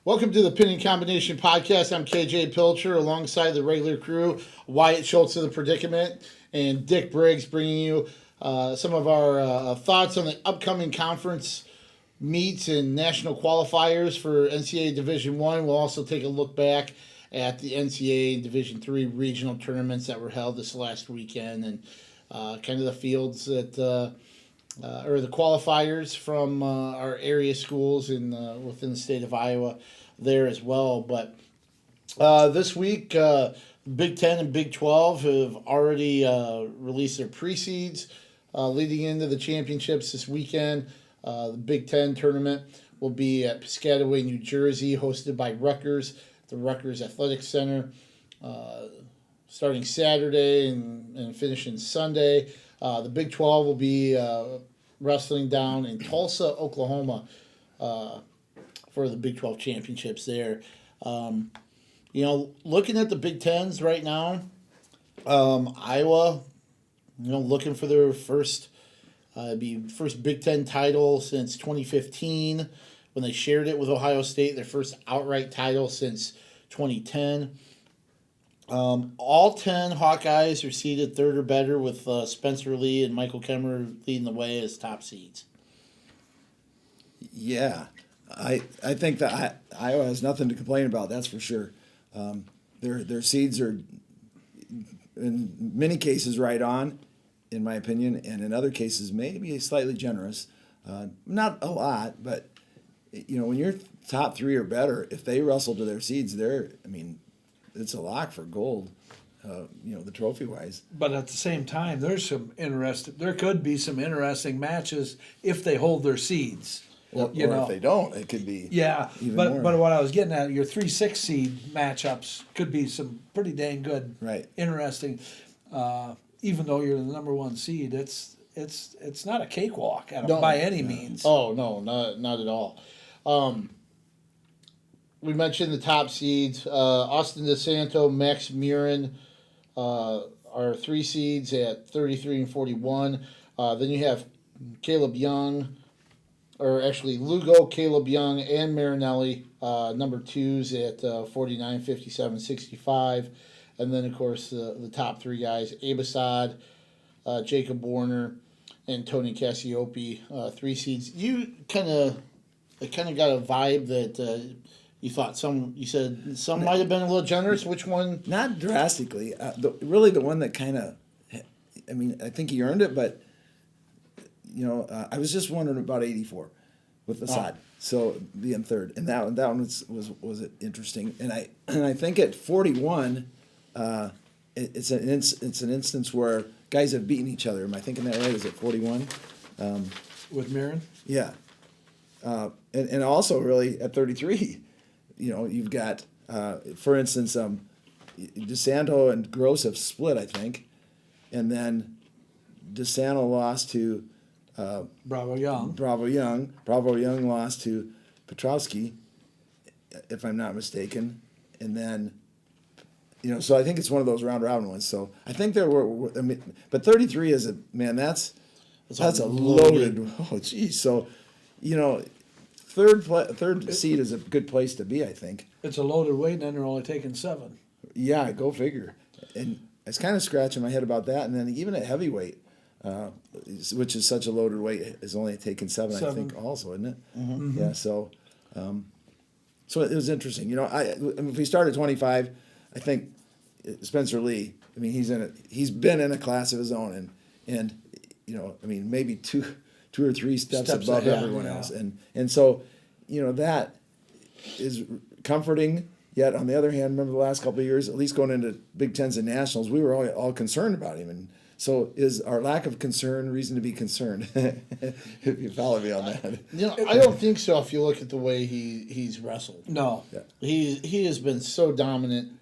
Welcome to the Pinning Combination Podcast. I'm KJ Pilcher alongside the regular crew, Wyatt, Schultz of the Predicament, and Dick Briggs, bringing you some of our thoughts on the upcoming conference meets and national qualifiers for NCAA Division I. We'll also take a look back at the NCAA Division III regional tournaments that were held this last weekend and kind of the fields that or the qualifiers from our area schools in within the state of Iowa there as well. But this week, Big Ten and Big 12 have already released their pre-seeds leading into the championships this weekend. The Big Ten tournament will be at Piscataway, New Jersey, hosted by Rutgers, the Rutgers Athletics Center, starting Saturday and finishing Sunday. The Big 12 will be wrestling down in Tulsa, Oklahoma, for the Big 12 championships there. Looking at the Big Tens right now, Iowa, looking for their first Big Ten title since 2015 when they shared it with Ohio State, their first outright title since 2010. All 10 Hawkeyes are seeded third or better with Spencer Lee and Michael Kemmer leading the way as top seeds. Yeah, I think that Iowa has nothing to complain about, that's for sure. Their seeds are, in many cases, right on, in my opinion, and in other cases maybe slightly generous. Not a lot, but when you're top three or better, if they wrestle to their seeds, it's a lock for gold, the trophy-wise. But at the same time, there could be some interesting matches if they hold their seeds. Or if they don't, it could be even more. But what I was getting at, your 3-6 seed matchups could be some pretty dang good, right? Interesting. Even though you're the number one seed, it's not a cakewalk by any means. Oh no, not at all. We mentioned the top seeds. Austin DeSanto, Max Murin are 3 seeds at 33 and 41. Then you have Caleb Young, or actually Lugo, Caleb Young, and Marinelli, number 2s at 49, 57, 65. And then, of course, the top 3 guys, Abasad, Jacob Warner, and Tony Cassiope, 3 seeds. You kind of got a vibe that you thought you said some might have been a little generous. Which one? Not drastically. The one that kind of, I think he earned it, but I was just wondering about 84 with Assad. Oh. So being third, and that one was interesting. And I think at 41, it's an instance where guys have beaten each other. Am I thinking that right? Is it 41? With Marin? Yeah. And also really at 33, you've got, for instance, DeSanto and Gross have split, I think, and then DeSanto lost to Bravo Young. Bravo Young lost to Petrowski, if I'm not mistaken, and then. So I think it's one of those round robin ones. So I think there were, but 33 is that's a loaded. Oh, geez. So, third seed is a good place to be, I think. It's a loaded weight, and then they're only taking 7. Yeah, go figure. And I was kind of scratching my head about that. And then even at heavyweight, which is such a loaded weight, is only taking 7, I think, also, isn't it? Mm-hmm. Yeah. So, so it was interesting. If we start at 25. I think Spencer Lee. He's been in a class of his own, and maybe two or three steps above everyone else, and so that is comforting. Yet on the other hand, remember the last couple of years, at least going into Big Tens and nationals, we were all concerned about him, and so is our lack of concern reason to be concerned? If you follow me on that, I don't think so. If you look at the way he's wrestled, no, yeah. He has been so dominant.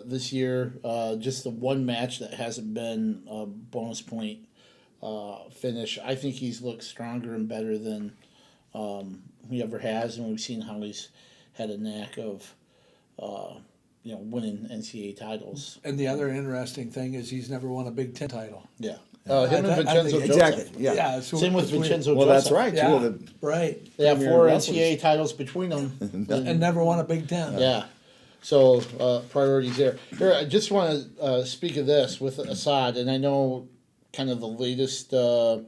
This year, just the one match that hasn't been a bonus point finish. I think he's looked stronger and better than he ever has, and we've seen how he's had a knack of winning NCAA titles. And the other interesting thing is he's never won a Big Ten title. Yeah. Him and I Vincenzo think- Joseph. Exactly. Yeah. so Same with it's weird. Vincenzo Well, Joseph. that's right. Yeah, Two of the right. They have premier 4 wrestlers. NCAA titles between them. And never won a Big Ten. Yeah. So priorities there. Here, I just want to speak of this with Assad, and I know kind of the latest, maybe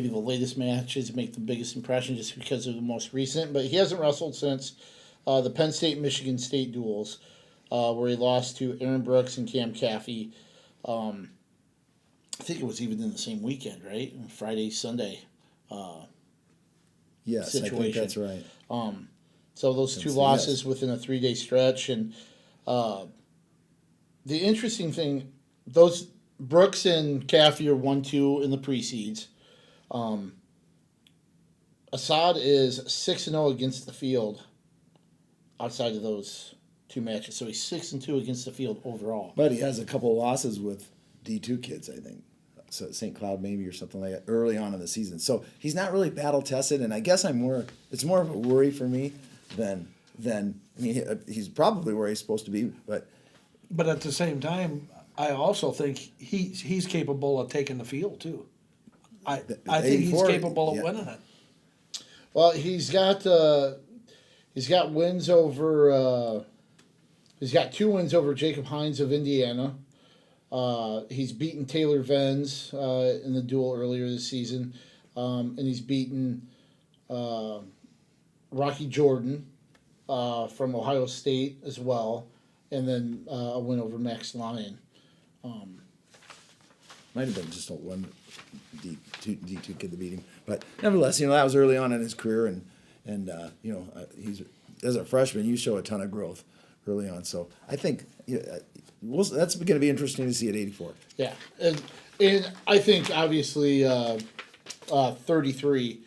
the latest matches make the biggest impression just because of the most recent, but he hasn't wrestled since the Penn State Michigan State duels, where he lost to Aaron Brooks and Cam Caffey. I think it was even in the same weekend, right? Friday, Sunday. Yes, I think situation. that's right. So those two Yes. losses within a 3-day stretch, and the interesting thing, those Brooks and Caffey are 1-2 in the pre-seeds. Assad is 6-0 against the field outside of those two matches, so he's 6-2 against the field overall. But he has a couple of losses with D2 kids, I think. So St. Cloud maybe or something like that early on in the season. So he's not really battle tested, and I guess it's more of a worry for me than I mean he's probably where he's supposed to be, but But at the same time, I also think he's capable of taking the field too. I think he's 84, capable of yeah. winning it. Well, he's got wins over. He's got 2 wins over Jacob Hines of Indiana. He's beaten Taylor Venz in the duel earlier this season, and he's beaten Rocky Jordan from Ohio State as well, and then a win over Max Lyon. might have been just a one D2 kid that beat him. But nevertheless, that was early on in his career, and he's as a freshman, you show a ton of growth early on. So I think that's going to be interesting to see at 84. Yeah, and I think obviously 33.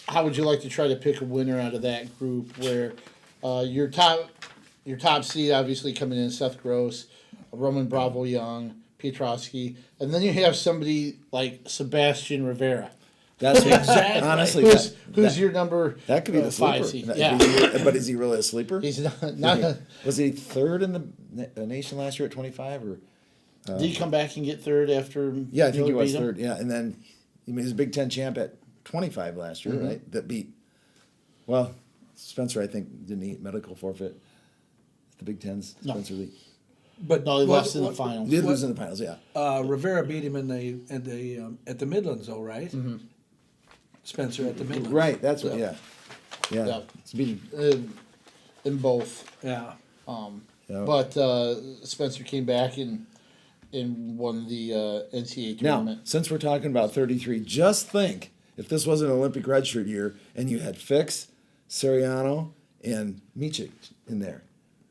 How would you like to try to pick a winner out of that group? Where your top seed obviously coming in Seth Gross, Roman Bravo Young, Pietrowski, and then you have somebody like Sebastian Rivera. That's Exactly. honestly Who's your number? that could be the 5 sleeper. seed? Yeah, But is he really a sleeper? he's not. Was he third in the nation last year at 25 or? Did he come back and get third after? Yeah, I think he Miller was beat him? third. Yeah, and then he was a Big Ten champ at 25 last year, right? That beat. Well, Spencer, I think, didn't eat medical forfeit. The Big Ten's No. Spencer Lee. But No, he lost in the final. Did lose in the finals, yeah. Rivera beat him at the Midlands, though, right? Mm-hmm. Spencer at the Midlands. Right, that's what. Yeah. Yeah. It's beating. In both. Yeah. Yeah. But Spencer came back and won the NCAA Now, tournament. since we're talking about 33, just think if this was an Olympic redshirt year and you had Fix, Sariano, and Michik in there.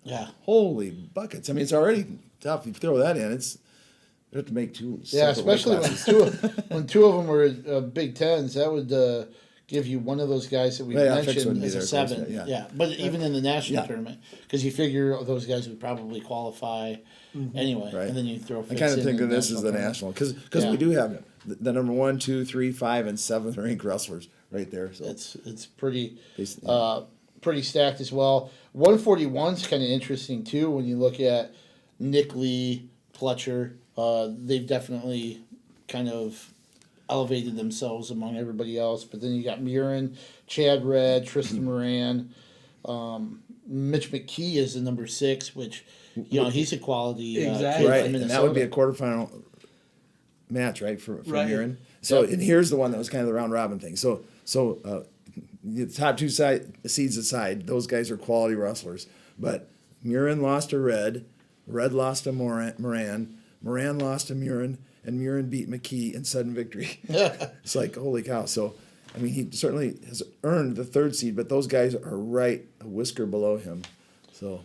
Yeah. Holy buckets. I mean, it's already tough. You throw that in, you have to make two. Yeah, separate weight especially classes. when two of them were Big Tens, that would give you one of those guys that we Yeah, Fix mentioned wouldn't be as a there, of course, 7. yeah. Yeah, but even in the national Yeah. tournament, because you figure those guys would probably qualify anyway, Right. and then you throw. I Fix kind of in think the of this as the tournament. national because Yeah. we do have the number 1, 2, 3, 5, and 7th ranked wrestlers right there. So It's pretty Basically. pretty stacked as well. 141 is kind of interesting too when you look at Nick Lee, Pilcher. They've definitely kind of elevated themselves among everybody else. But then you got Murin, Chad Red, Tristan Moran, Mitch McKee is the number 6, which he's a quality Exactly. kid right, from and that would be a Minnesota. quarterfinal match, right, for Right. Murin. So and here's the one that was kind of the round robin thing. So the top two seeds aside, those guys are quality wrestlers. But Murin lost to Red lost to Moran lost to Murin, and Murin beat McKee in sudden victory. It's like, holy cow. So, I mean, he certainly has earned the 3rd seed, but those guys are right a whisker below him. So,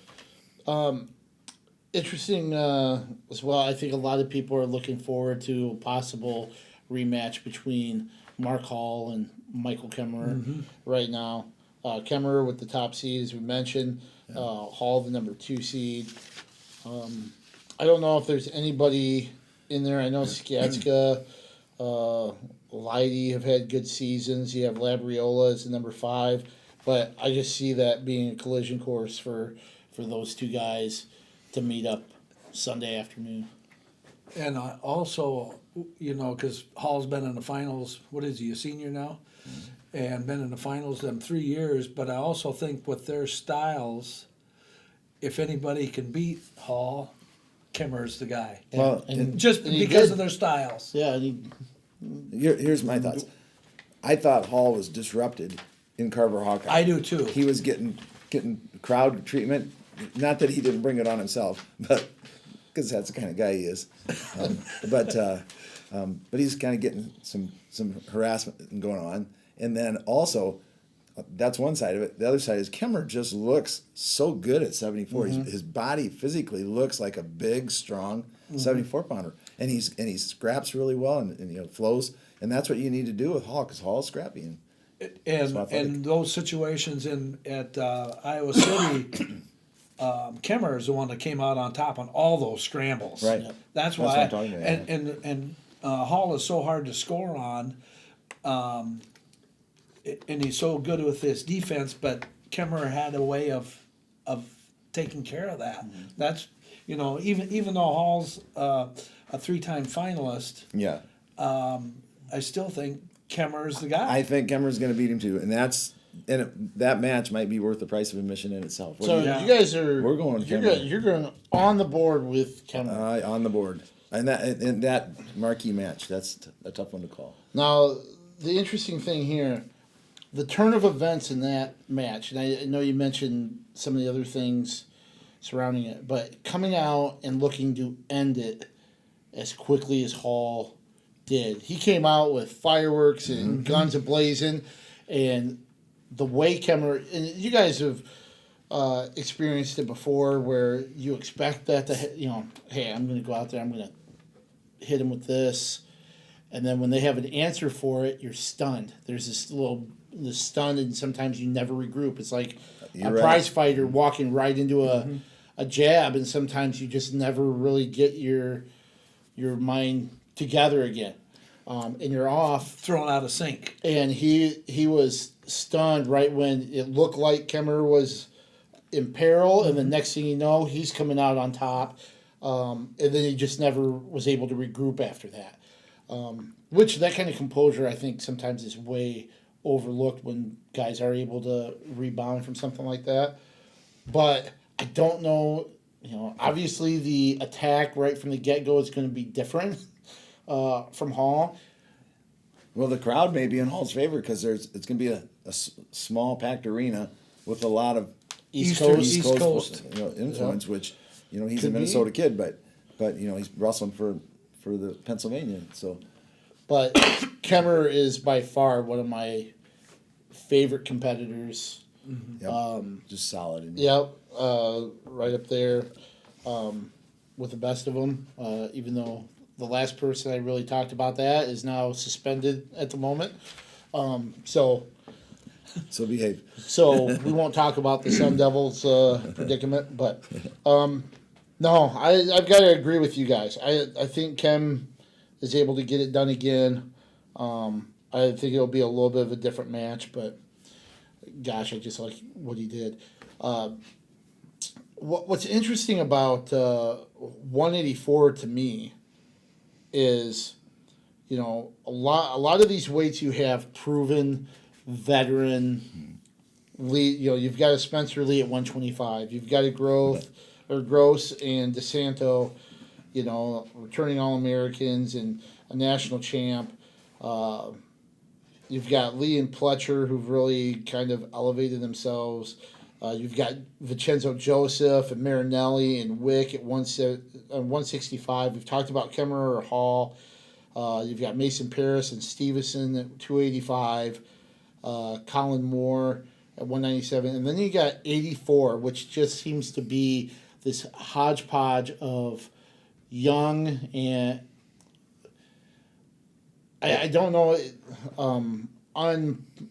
Interesting as well. I think a lot of people are looking forward to a possible rematch between Mark Hall and Michael Kemmer right now. Kemmer with the top seed, as we mentioned. Hall, the number 2 seed. I don't know if there's anybody in there. I know Skatska, Leidy have had good seasons. You have Labriola as the number 5. But I just see that being a collision course for those two guys to meet up Sunday afternoon. And also, because Hall's been in the finals, what is he, a senior now? And been in the finals them 3 years, but I also think with their styles, if anybody can beat Hall, Kemmer's the guy. Well, Just and he because did. of their styles. Yeah, here's my thoughts. I thought Hall was disrupted in Carver Hawkeye. I do too. He was getting crowd treatment. Not that he didn't bring it on himself, but because that's the kind of guy he is. But he's kind of getting some harassment going on. And then also, that's one side of it. The other side is Kemmer just looks so good at 74. His body physically looks like a big, strong 74-pounder. And he scraps really well and flows. And that's what you need to do with Hall, because Hall is scrappy. And those situations at Iowa City, Kemmer is the one that came out on top on all those scrambles. Right. That's what why. I'm talking about. And Hall is so hard to score on, and he's so good with his defense. But Kemmer had a way of taking care of that. That's even though Hall's a 3-time finalist, Yeah. I still think Kemmer is the guy. I think Kemmer's going to beat him too. That match might be worth the price of admission in itself. So you guys are We're going you're going on the board with Kemmer. On the board. And that marquee match, that's a tough one to call. Now, the interesting thing here, the turn of events in that match, and I know you mentioned some of the other things surrounding it, but coming out and looking to end it as quickly as Hall did. He came out with fireworks and guns a-blazing, and the way Kemmer, and you guys have experienced it before, where you expect that to, hey, I'm going to go out there, I'm going to hit him with this, and then when they have an answer for it, you're stunned. There's this stunned, and sometimes you never regroup. It's like You're a prize fighter walking right into a jab, and sometimes you just never really get your mind together again, and you're off. Thrown out of sync. And he was stunned right when it looked like Kemmer was in peril, and the next thing you know, he's coming out on top, and then he just never was able to regroup after that. Which that kind of composure, I think, sometimes is way overlooked when guys are able to rebound from something like that. But I don't know. Obviously the attack right from the get-go is going to be different from Hall. Well, the crowd may be in Hall's favor because it's going to be a small packed arena with a lot of East Coast. influence. Which he's Could a Minnesota be. kid, but he's wrestling for the Pennsylvania. So, But Kemmer is by far one of my favorite competitors. yep, just solid. Yep, right up there with the best of them. Even though the last person I really talked about that is now suspended at the moment. So behave. So we won't talk about the Sun Devils predicament, but no, I've got to agree with you guys. I think Kem is able to get it done again. I think it'll be a little bit of a different match, but gosh, I just like what he did. What's interesting about 184 to me is, a lot of these weights you have proven veteran Lee. You've got a Spencer Lee at 125. You've got a Gross and DeSanto, returning All-Americans and a national champ. You've got Lee and Pilcher, who've really kind of elevated themselves. You've got Vincenzo Joseph and Marinelli and Wick at 165. We've talked about Kemmer or Hall. You've got Mason Paris and Stevenson at 285. Colin Moore at 197. And then you got 84, which just seems to be this hodgepodge of young and I don't know,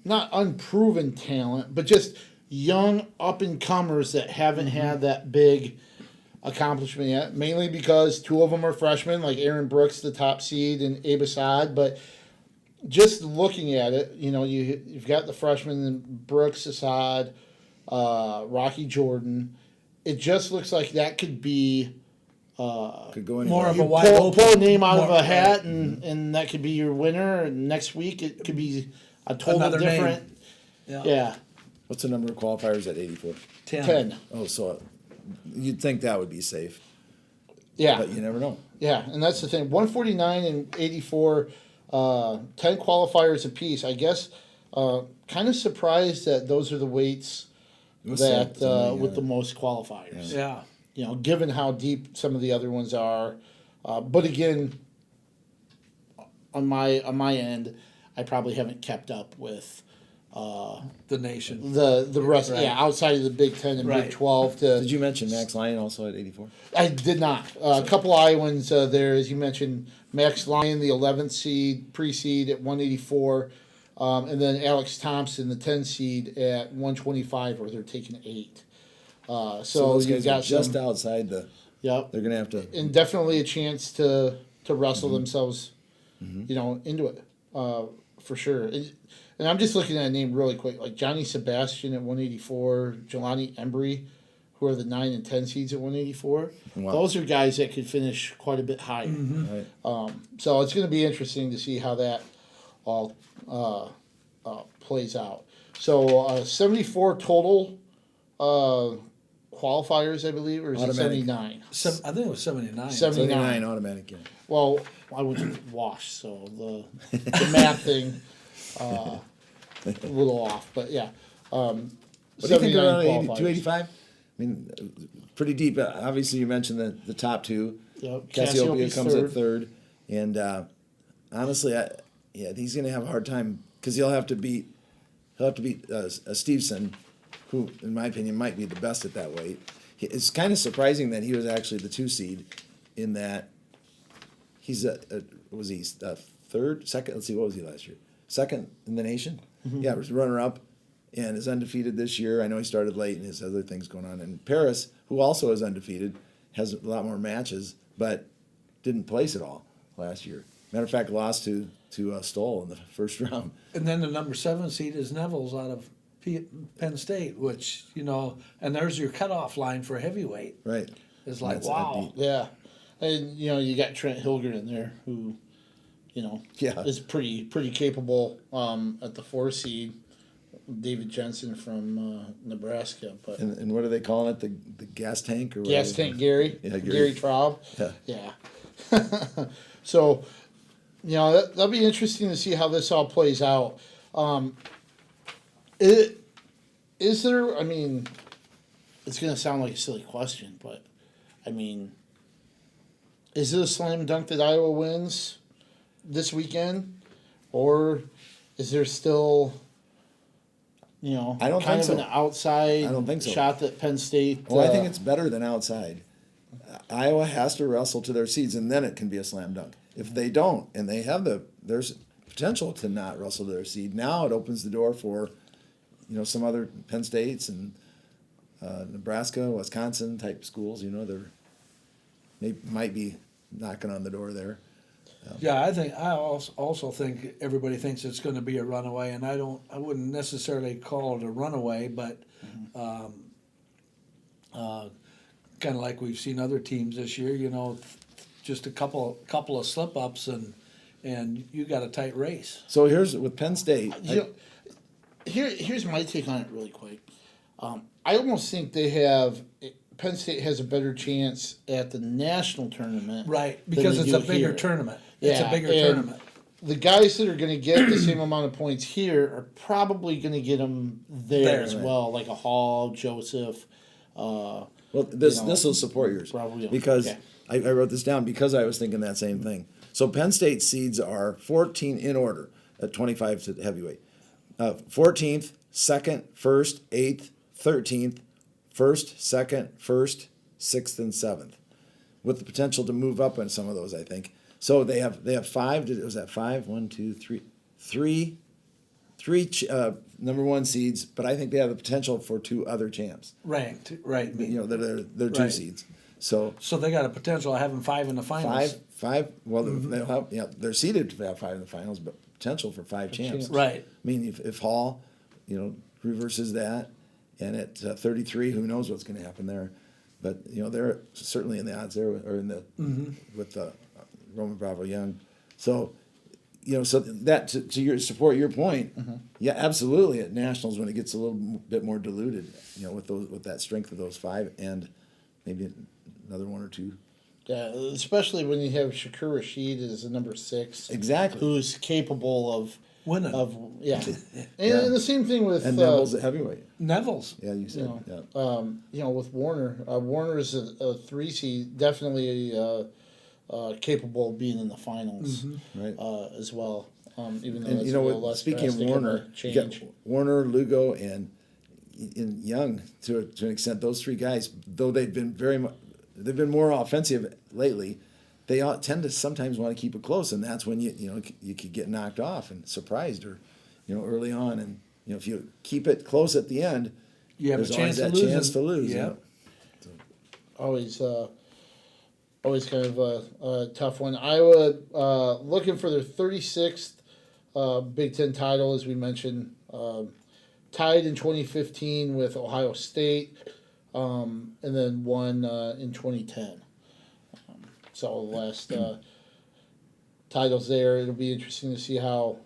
not unproven talent, but just young up-and-comers that haven't had that big accomplishment yet, mainly because two of them are freshmen, like Aaron Brooks, the top seed, and Abe Assad. But just looking at it, you've got the freshmen, Brooks, Assad, Rocky Jordan. It just looks like that could be Could go anywhere. More of You a wide open. pull a name out of more- a hat, and that could be your winner. And next week it could be a total Another name. different. Yeah. Yeah, What's the number of qualifiers at 84? 10. Oh, so you'd think that would be safe, Yeah, but you never know. yeah, and that's the thing. 149 and 84, 10 qualifiers apiece. I guess. Kind of surprised that those are the weights With that some- with the most qualifiers. Yeah. You know, given how deep some of the other ones are, but again, on my end, I probably haven't kept up with The nation. the rest. Right. Yeah, outside of the Big 10 and Right. Big 12. To Did you mention Max Lyon also at 84? I did not. A couple Iowans there, as you mentioned. Max Lyon, the 11th seed, pre-seed at 184. And then Alex Thompson, the 10 seed at 125, where they're taking 8. So those you've guys got are just some, outside the. Yep, They're gonna have to. and definitely a chance to wrestle themselves, you know, into it for sure. And I'm just looking at a name really quick, like Johnny Sebastian at 184, Jelani Embry, who are the 9 and 10 seeds at 184. Wow. Those are guys that could finish quite a bit higher. Right. So it's going to be interesting to see how that all plays out. So 74 total qualifiers, I believe, or is it Automatic. 79? I think it was 79. 79. Automatic. Yeah. Well, I was washed, so the math thing a little off, but yeah. What do you think around 79 285? I mean, pretty deep. Obviously, you mentioned the top two. Yep. Cassiopeia Cassiopeia's comes third. at third, and honestly, he's going to have a hard time because he'll have to beat Stevenson, who, in my opinion, might be the best at that weight. It's kind of surprising that he was actually the 2 seed, in that he's third, second. Let's see, what was he last year? Second in the nation. Yeah, was runner up, and is undefeated this year. I know he started late and has other things going on. And Paris, who also is undefeated, has a lot more matches, but didn't place at all last year. Matter of fact, lost to Stoll in the first round. And then the number 7 seed is Neville's out of Penn State, which, you know, and there's your cutoff line for heavyweight. Right. It's like, That's wow. deep. Yeah. And, you know, you got Trent Hilgert in there, who, you know, Yeah. is pretty capable at the 4 seed. David Jensen from Nebraska. But And what are they calling it? The gas tank or whatever? Gas Tank Gary. Yeah, Gary Traub. Yeah. Yeah. So, you know, that'll be interesting to see how this all plays out. Is there, I mean, it's going to sound like a silly question, but, I mean, is it a slam dunk that Iowa wins this weekend? Or is there still, you know, I don't kind think of so. an outside I don't think so. shot that Penn State? Well, I think it's better than outside. Iowa has to wrestle to their seeds, and then it can be a slam dunk. If they don't, and they have there's potential to not wrestle to their seed. Now it opens the door for, you know, some other Penn States and Nebraska, Wisconsin type schools. You know, they might be knocking on the door there. Yeah, I also think everybody thinks it's going to be a runaway, and I wouldn't necessarily call it a runaway, but kind of like we've seen other teams this year. You know, just a couple of slip ups and you got a tight race. So here's with Penn State. You know, here's my take on it really quick. I almost think Penn State has a better chance at the national tournament. Right, than because they it's do a bigger here. tournament. It's a Yeah, bigger and tournament. The guys that are going to get the same amount of points here are probably going to get them there as right. well, like a Hall, Joseph. Well, this you know, will support yours probably, because yeah. I wrote this down because I was thinking that same thing. So Penn State seeds are 14 in order at 25 to heavyweight. 14th, 2nd, 1st, 8th, 13th, 1st, 2nd, 1st, 6th, and 7th, with the potential to move up on some of those, I think. So they have 5. Was that 5? 1, 2, 3. Three number 1 seeds, but I think they have the potential for 2 other champs. Ranked, right. You know, they're 2 Right. seeds. So So they got a potential of having 5 in the finals. five. Well, they'll have, they're seeded to have 5 in the finals, but potential for 5 champs. Right. I mean, if Hall, you know, reverses that, and at 33, who knows what's going to happen there? but they're certainly in the odds there, or in the with Roman Bravo Young. So, so that to support your point, yeah, absolutely. At nationals, when it gets a little bit more diluted, with that strength of those five, and maybe another one or two. Yeah, especially when you have Shakur Rashid as a number 6. Exactly. Who's capable of winning. And the same thing with And Neville's at heavyweight. Neville's. Yeah, you said. With Warner. Warner is a 3 seed, definitely capable of being in the finals, Right. as well. Even though And it's a little less speaking of drastic Warner, a you got change. Warner, Lugo, and Young to an extent. Those 3 guys, though they've been more offensive lately, they tend to sometimes want to keep it close, and that's when you could get knocked off and surprised, or early on, and if you keep it close at the end, You have a there's chance always to that lose. chance to lose. Yeah. Always kind of a tough one. Iowa looking for their 36th Big Ten title, as we mentioned. Tied in 2015 with Ohio State, and then won in 2010. So the last titles there. It'll be interesting to see how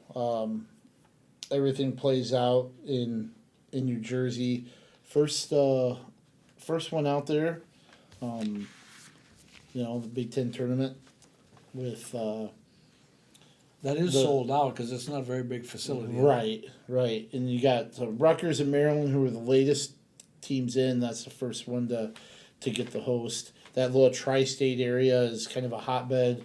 everything plays out in New Jersey. First one out there. The Big Ten tournament with That is sold out because it's not a very big facility. right, and you got Rutgers and Maryland, who are the latest teams in. That's the first one to get the host. That little tri-state area is kind of a hotbed.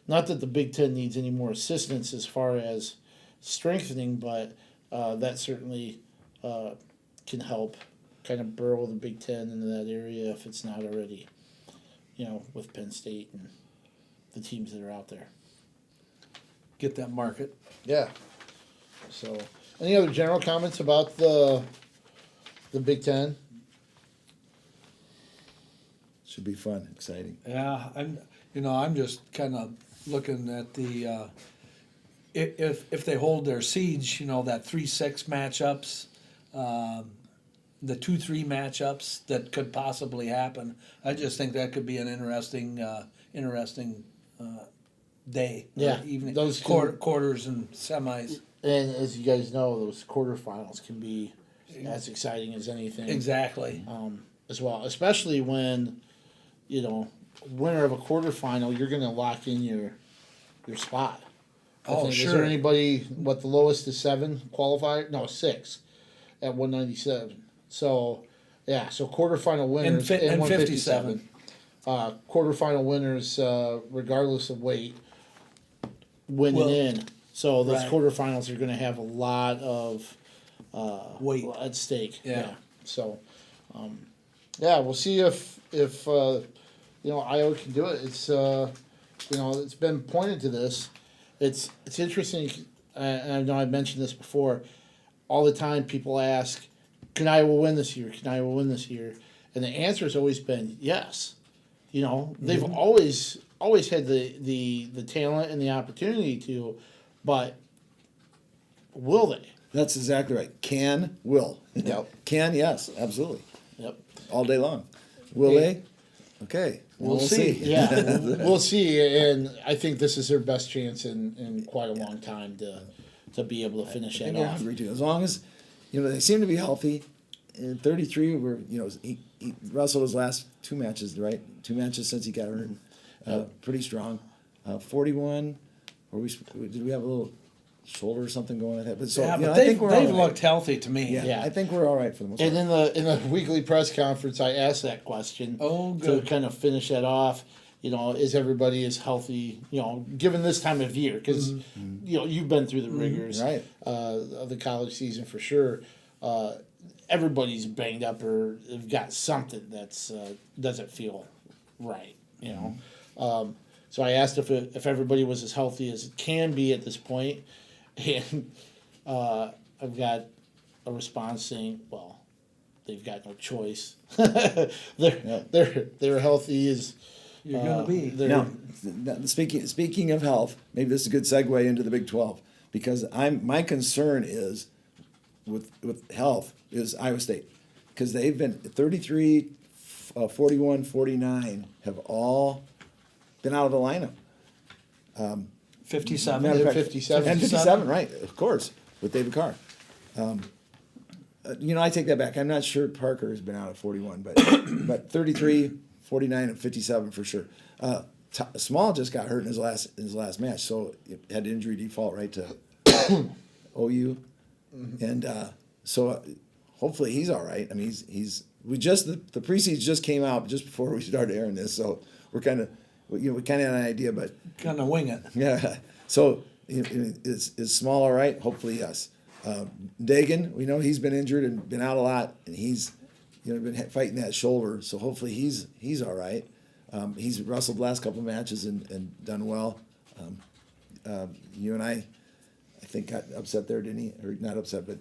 Not that the Big Ten needs any more assistance as far as strengthening, but that certainly can help kind of burrow the Big Ten into that area if it's not already, with Penn State and the teams that are out there. Get that market. Yeah. So, any other general comments about the Big Ten? Should be fun, exciting. Yeah, I'm just kind of looking at the if they hold their siege, that 3-6 matchups, the 2-3 matchups that could possibly happen. I just think that could be an interesting day. Yeah, evening. those Quarters and semis. And as you guys know, those quarterfinals can be as exciting as anything. Exactly. As well, especially when, winner of a quarterfinal, you're going to lock in your spot. Oh, Is sure. there anybody? What the lowest is 7 qualifier? No, 6 at 197. So, yeah. So quarterfinal winners And 157. Quarterfinal winners, regardless of weight, winning in. So those Right. quarterfinals are going to have a lot of Weight at stake. Yeah. So, we'll see if Iowa can do it. It's it's been pointed to this. It's interesting, and I know I've mentioned this before. All the time, people ask, "Can Iowa win this year? Can Iowa win this year?" And the answer has always been yes. They've always had the talent and the opportunity to, but will they? That's exactly right. Can, will. Yep. Can, yes, absolutely. Yep. All day long. Will they? Okay. We'll see. Yeah, we'll see. And I think this is their best chance in quite a long time to be able to finish I that think they're off. hungry too. As long as, they seem to be healthy. In 33, he wrestled his last 2 matches, right? 2 matches since he got hurt. Pretty strong. 41, did we have a little shoulder or something going on that? But so, Yeah, I but think we're all they've right. looked healthy to me. Yeah, Yeah. I think we're all right for the most part. And in the weekly press conference, I asked that question. Oh, To good. kind of finish that off. Is everybody as healthy? Given this time of year, because you've been through the rigors Right. of the college season for sure. Everybody's banged up or have got something that's doesn't feel right. So I asked if everybody was as healthy as it can be at this point, and I've got a response saying, "Well, they've got no choice. They're healthy as You're going to be. Now, speaking of health, maybe this is a good segue into the Big 12, because my concern is with health is Iowa State, because they've been 33, 41, 49 have all been out of the lineup. 57. Matter of fact, 57. And 57, right, of course, with David Carr. I take that back. I'm not sure Parker has been out at 41, but 33, 49, and 57 for sure. Small just got hurt in his last match, so it had injury default right to OU, and so hopefully he's all right. I mean, the preseason just came out just before we started airing this, so we kind of had an idea, but Kind of wing it. yeah. So is Small all right? Hopefully yes. Dagan, we know he's been injured and been out a lot, and he's been fighting that shoulder. So hopefully he's all right. He's wrestled the last couple of matches and done well. UNI, I think, got upset there, didn't he? Or not upset, but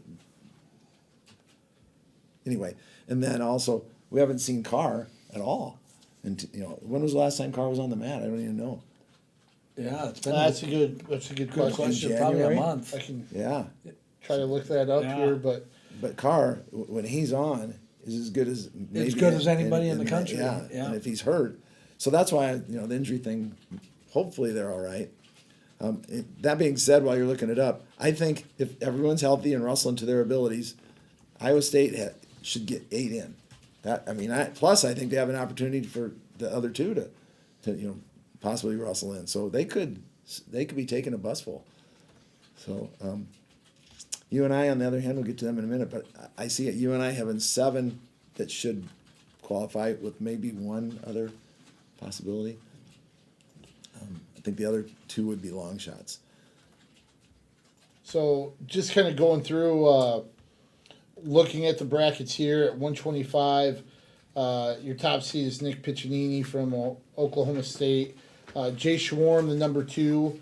anyway. And then also we haven't seen Carr at all. And when was the last time Carr was on the mat? I don't even know. Yeah, it's been That's a good question. In Probably a January? month. I can Yeah. try to look that up Yeah. here, but But Carr, when he's on, is as good as maybe As good as anybody in the country. Yeah. Yeah. And if he's hurt, so that's why the injury thing. Hopefully they're all right. That being said, while you're looking it up, I think if everyone's healthy and wrestling to their abilities, Iowa State should get 8 in. Plus I think they have an opportunity for the other two to possibly wrestle in. So they could be taking a bus full. So UNI, on the other hand, we'll get to them in a minute, but I see at UNI having 7 that should qualify with maybe one other possibility. I think the other 2 would be long shots. so just kind of going through, looking at the brackets here at 125. Your top seed is Nick Piccinini from Oklahoma State. Jay Schwarm, the number 2,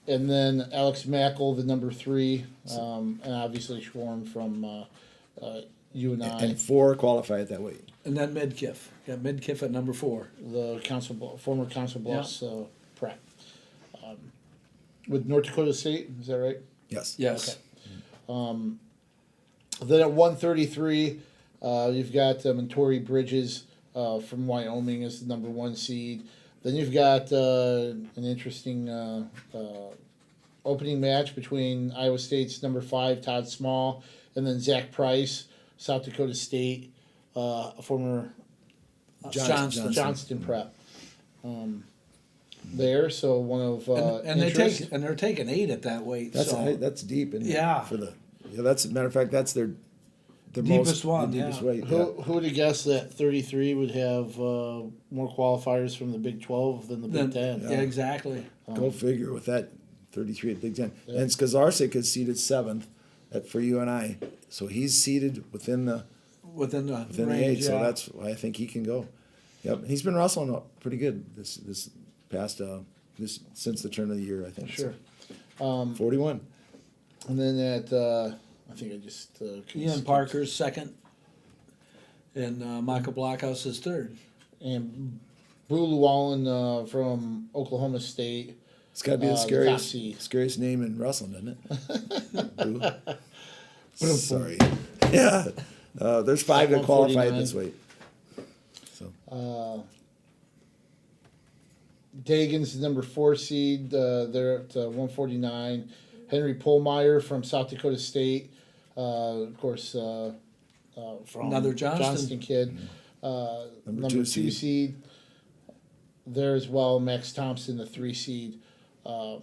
and then Alex Mackel, the number 3, and obviously Schwarm from UNI. And 4 qualify at that weight. And then Midkiff. Got Midkiff at number 4. The former Council Bluffs prep. With North Dakota State, is that right? Yes. Yes. Okay. Then at 133, you've got Montori Bridges from Wyoming as the number 1 seed. Then you've got an interesting opening match between Iowa State's number 5, Todd Small, and then Zach Price, South Dakota State, a former Johnston prep. There, so one of And interest. they're taking 8 at that weight. That's deep. Yeah. That's matter of fact, that's their Deepest one, the deepest yeah. weight. Who would have guessed that 33 would have more qualifiers from the Big 12 than the Big 10? Yeah, exactly. Go figure with that 33 at Big Ten. And Skazarczyk is seated 7th for UNI, so he's seated within the Within the the range, 8. So that's why I think he can go. Yep, he's been wrestling pretty good this past since the turn of the year. I think. Sure. 41. And then at, I think I just... Ian Parker's 2nd, and Michael Blockhouse is 3rd. And Boo Llewellyn from Oklahoma State. It's got to be the top seed. scariest name in wrestling, doesn't it? Boo. Sorry. Yeah. There's 5 that qualify at this weight. So. Dagan's the number 4 seed. They're at 149. Henry Pohlmeyer from South Dakota State. Of course, from Another Johnston kid. Number 2 2 seed. There as well. Max Thompson, the 3 seed from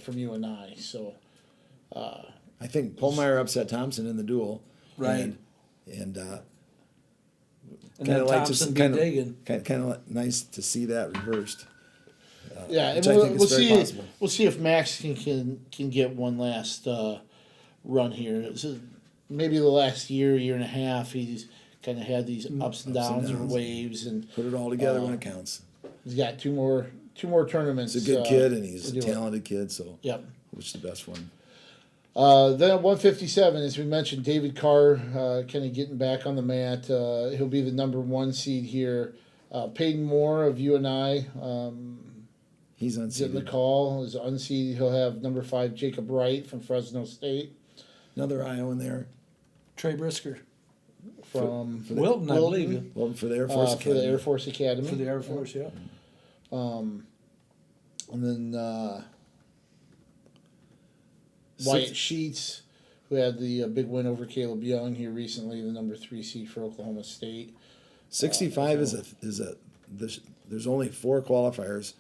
UNI. So I think Pohlmeyer upset Thompson in the duel. Right. And then Thompson beat Dagan. Kind of nice to see that reversed. yeah, and which I think we'll is very see. possible. We'll see if Max can get one last run here. So maybe the last year and a half, he's kind of had these ups and downs or waves, and Put it all together when it counts. he's got two more tournaments. He's a good kid, and he's to a do it. talented kid, so Yep. which is the best one? Then at 157, as we mentioned, David Carr kind of getting back on the mat. He'll be the number 1 seed here. Peyton Moore of UNI He's getting the unseated. call. Is unseeded. He'll have number 5 Jacob Wright from Fresno State. Another Iowan there. Trey Brisker. from Wilton, I believe. Well, for the Air Force for the Academy. Air Force Academy. For the Air Force, yeah. And then Wyatt Sheets, who had the big win over Caleb Young here recently, the number 3 seed for Oklahoma State. 65 there's only 4 qualifiers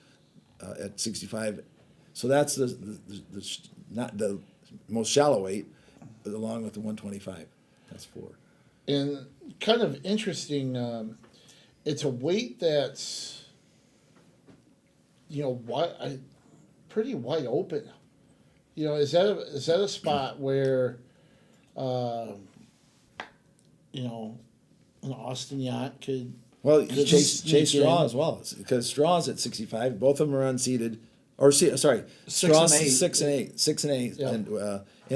at 65, so that's the not the most shallow weight, but along with the 125, that's 4. And kind of interesting, it's a weight that's, pretty wide open. Is that a spot where, an Austin Yacht could. Well, Could Chase sneak Straw in. as well, because Straw's at 65. Both of them are unseeded, or sorry, Straw's 6 and 8, Yeah.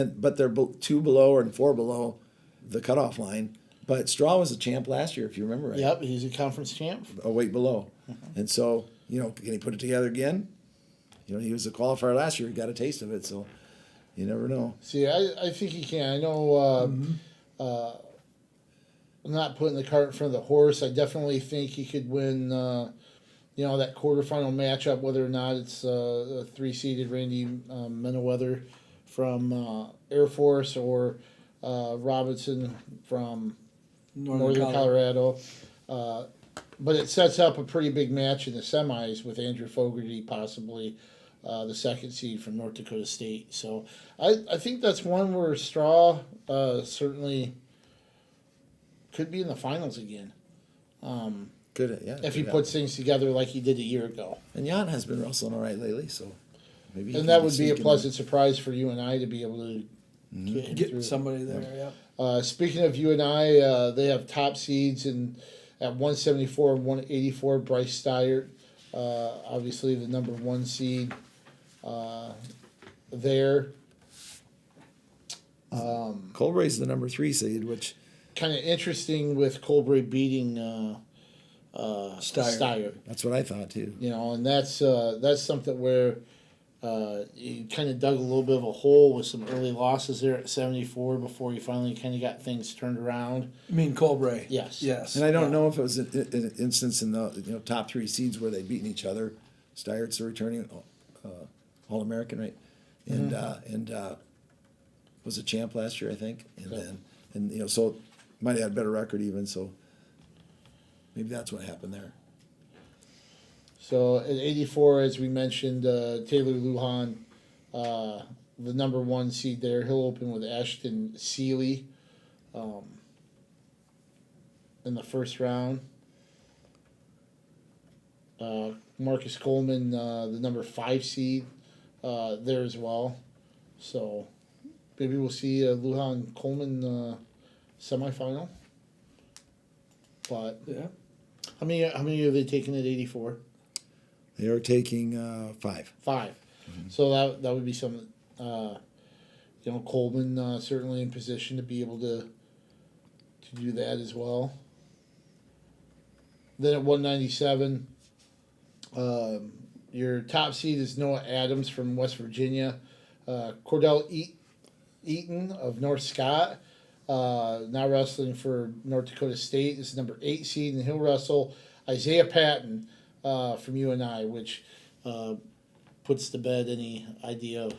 but they're 2 below and 4 below the cutoff line. But Straw was a champ last year, if you remember right. Yep, he's a conference champ. A weight below, and so can he put it together again? He was a qualifier last year. He got a taste of it, so you never know. See, I think he can. I know. I'm not putting the cart in front of the horse. I definitely think he could win. That quarterfinal matchup, whether or not it's a 3-seeded Randy Menoweather from Air Force or Robinson from Northern Colorado. But it sets up a pretty big match in the semis with Andrew Fogarty possibly the 2nd seed from North Dakota State. So I think that's one where Straw certainly could be in the finals again. Good, yeah. If he puts things together like he did a year ago. And Jan has been wrestling all right lately, so maybe. And that would be a pleasant surprise for UNI to be able to Get somebody there, yeah. Speaking of UNI, they have top seeds at 174 and 184. Bryce Steyert, obviously the number 1 seed there. Colbray's the number 3 seed, which Kind of interesting with Colbray beating Steyert. that's what I thought too. And that's something where he kind of dug a little bit of a hole with some early losses there at 74 before he finally kind of got things turned around. You mean Colbray? Yes. Yes. And I don't know if it was an instance in the top 3 seeds where they beaten each other. Steyert's the returning All-American, right? And was a champ last year, I think. And so might have had a better record even. So maybe that's what happened there. So at 84, as we mentioned, Taylor Lujan, the number 1 seed there. He'll open with Ashton Seeley in the first round. Marcus Coleman, the number 5 seed there as well. So maybe we'll see Lujan Coleman semifinal. But Yeah. how many are they taking at 84? They are taking 5. 5. So that would be some, Coleman certainly in position to be able to do that as well. Then at 197, your top seed is Noah Adams from West Virginia. Cordell Eaton of North Scott, now wrestling for North Dakota State, is number 8 seed, and he'll wrestle Isaiah Patton from UNI, which puts to bed any idea of,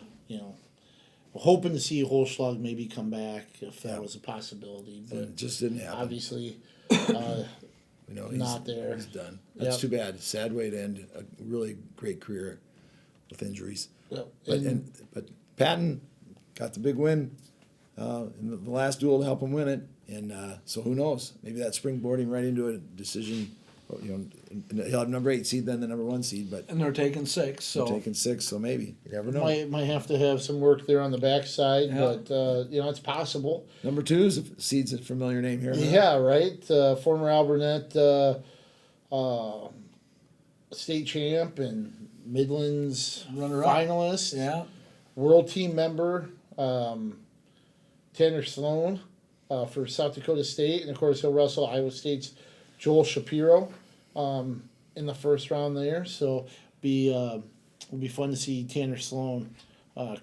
hoping to see Holschlag maybe come back if that was a possibility. But It just didn't happen. obviously, not there. He's done. That's too bad. Sad way to end a really great career with injuries. Yep. But Patton got the big win in the last duel to help him win it, and so who knows? Maybe that springboarding right into a decision. He'll have number 8 seed, then the number 1 seed, but And they're taking 6, so they're taking 6, so maybe you never know. Might have to have some work there on the backside, Yeah. but it's possible. Number 2 is seed's a familiar name here. Huh? Yeah, right. Former Alburnett state champ and Midlands Runner-up. finalist, yeah. world team member, Tanner Sloan for South Dakota State, and of course he'll wrestle Iowa State's Joel Shapiro in the first round there. So it'll be fun to see Tanner Sloan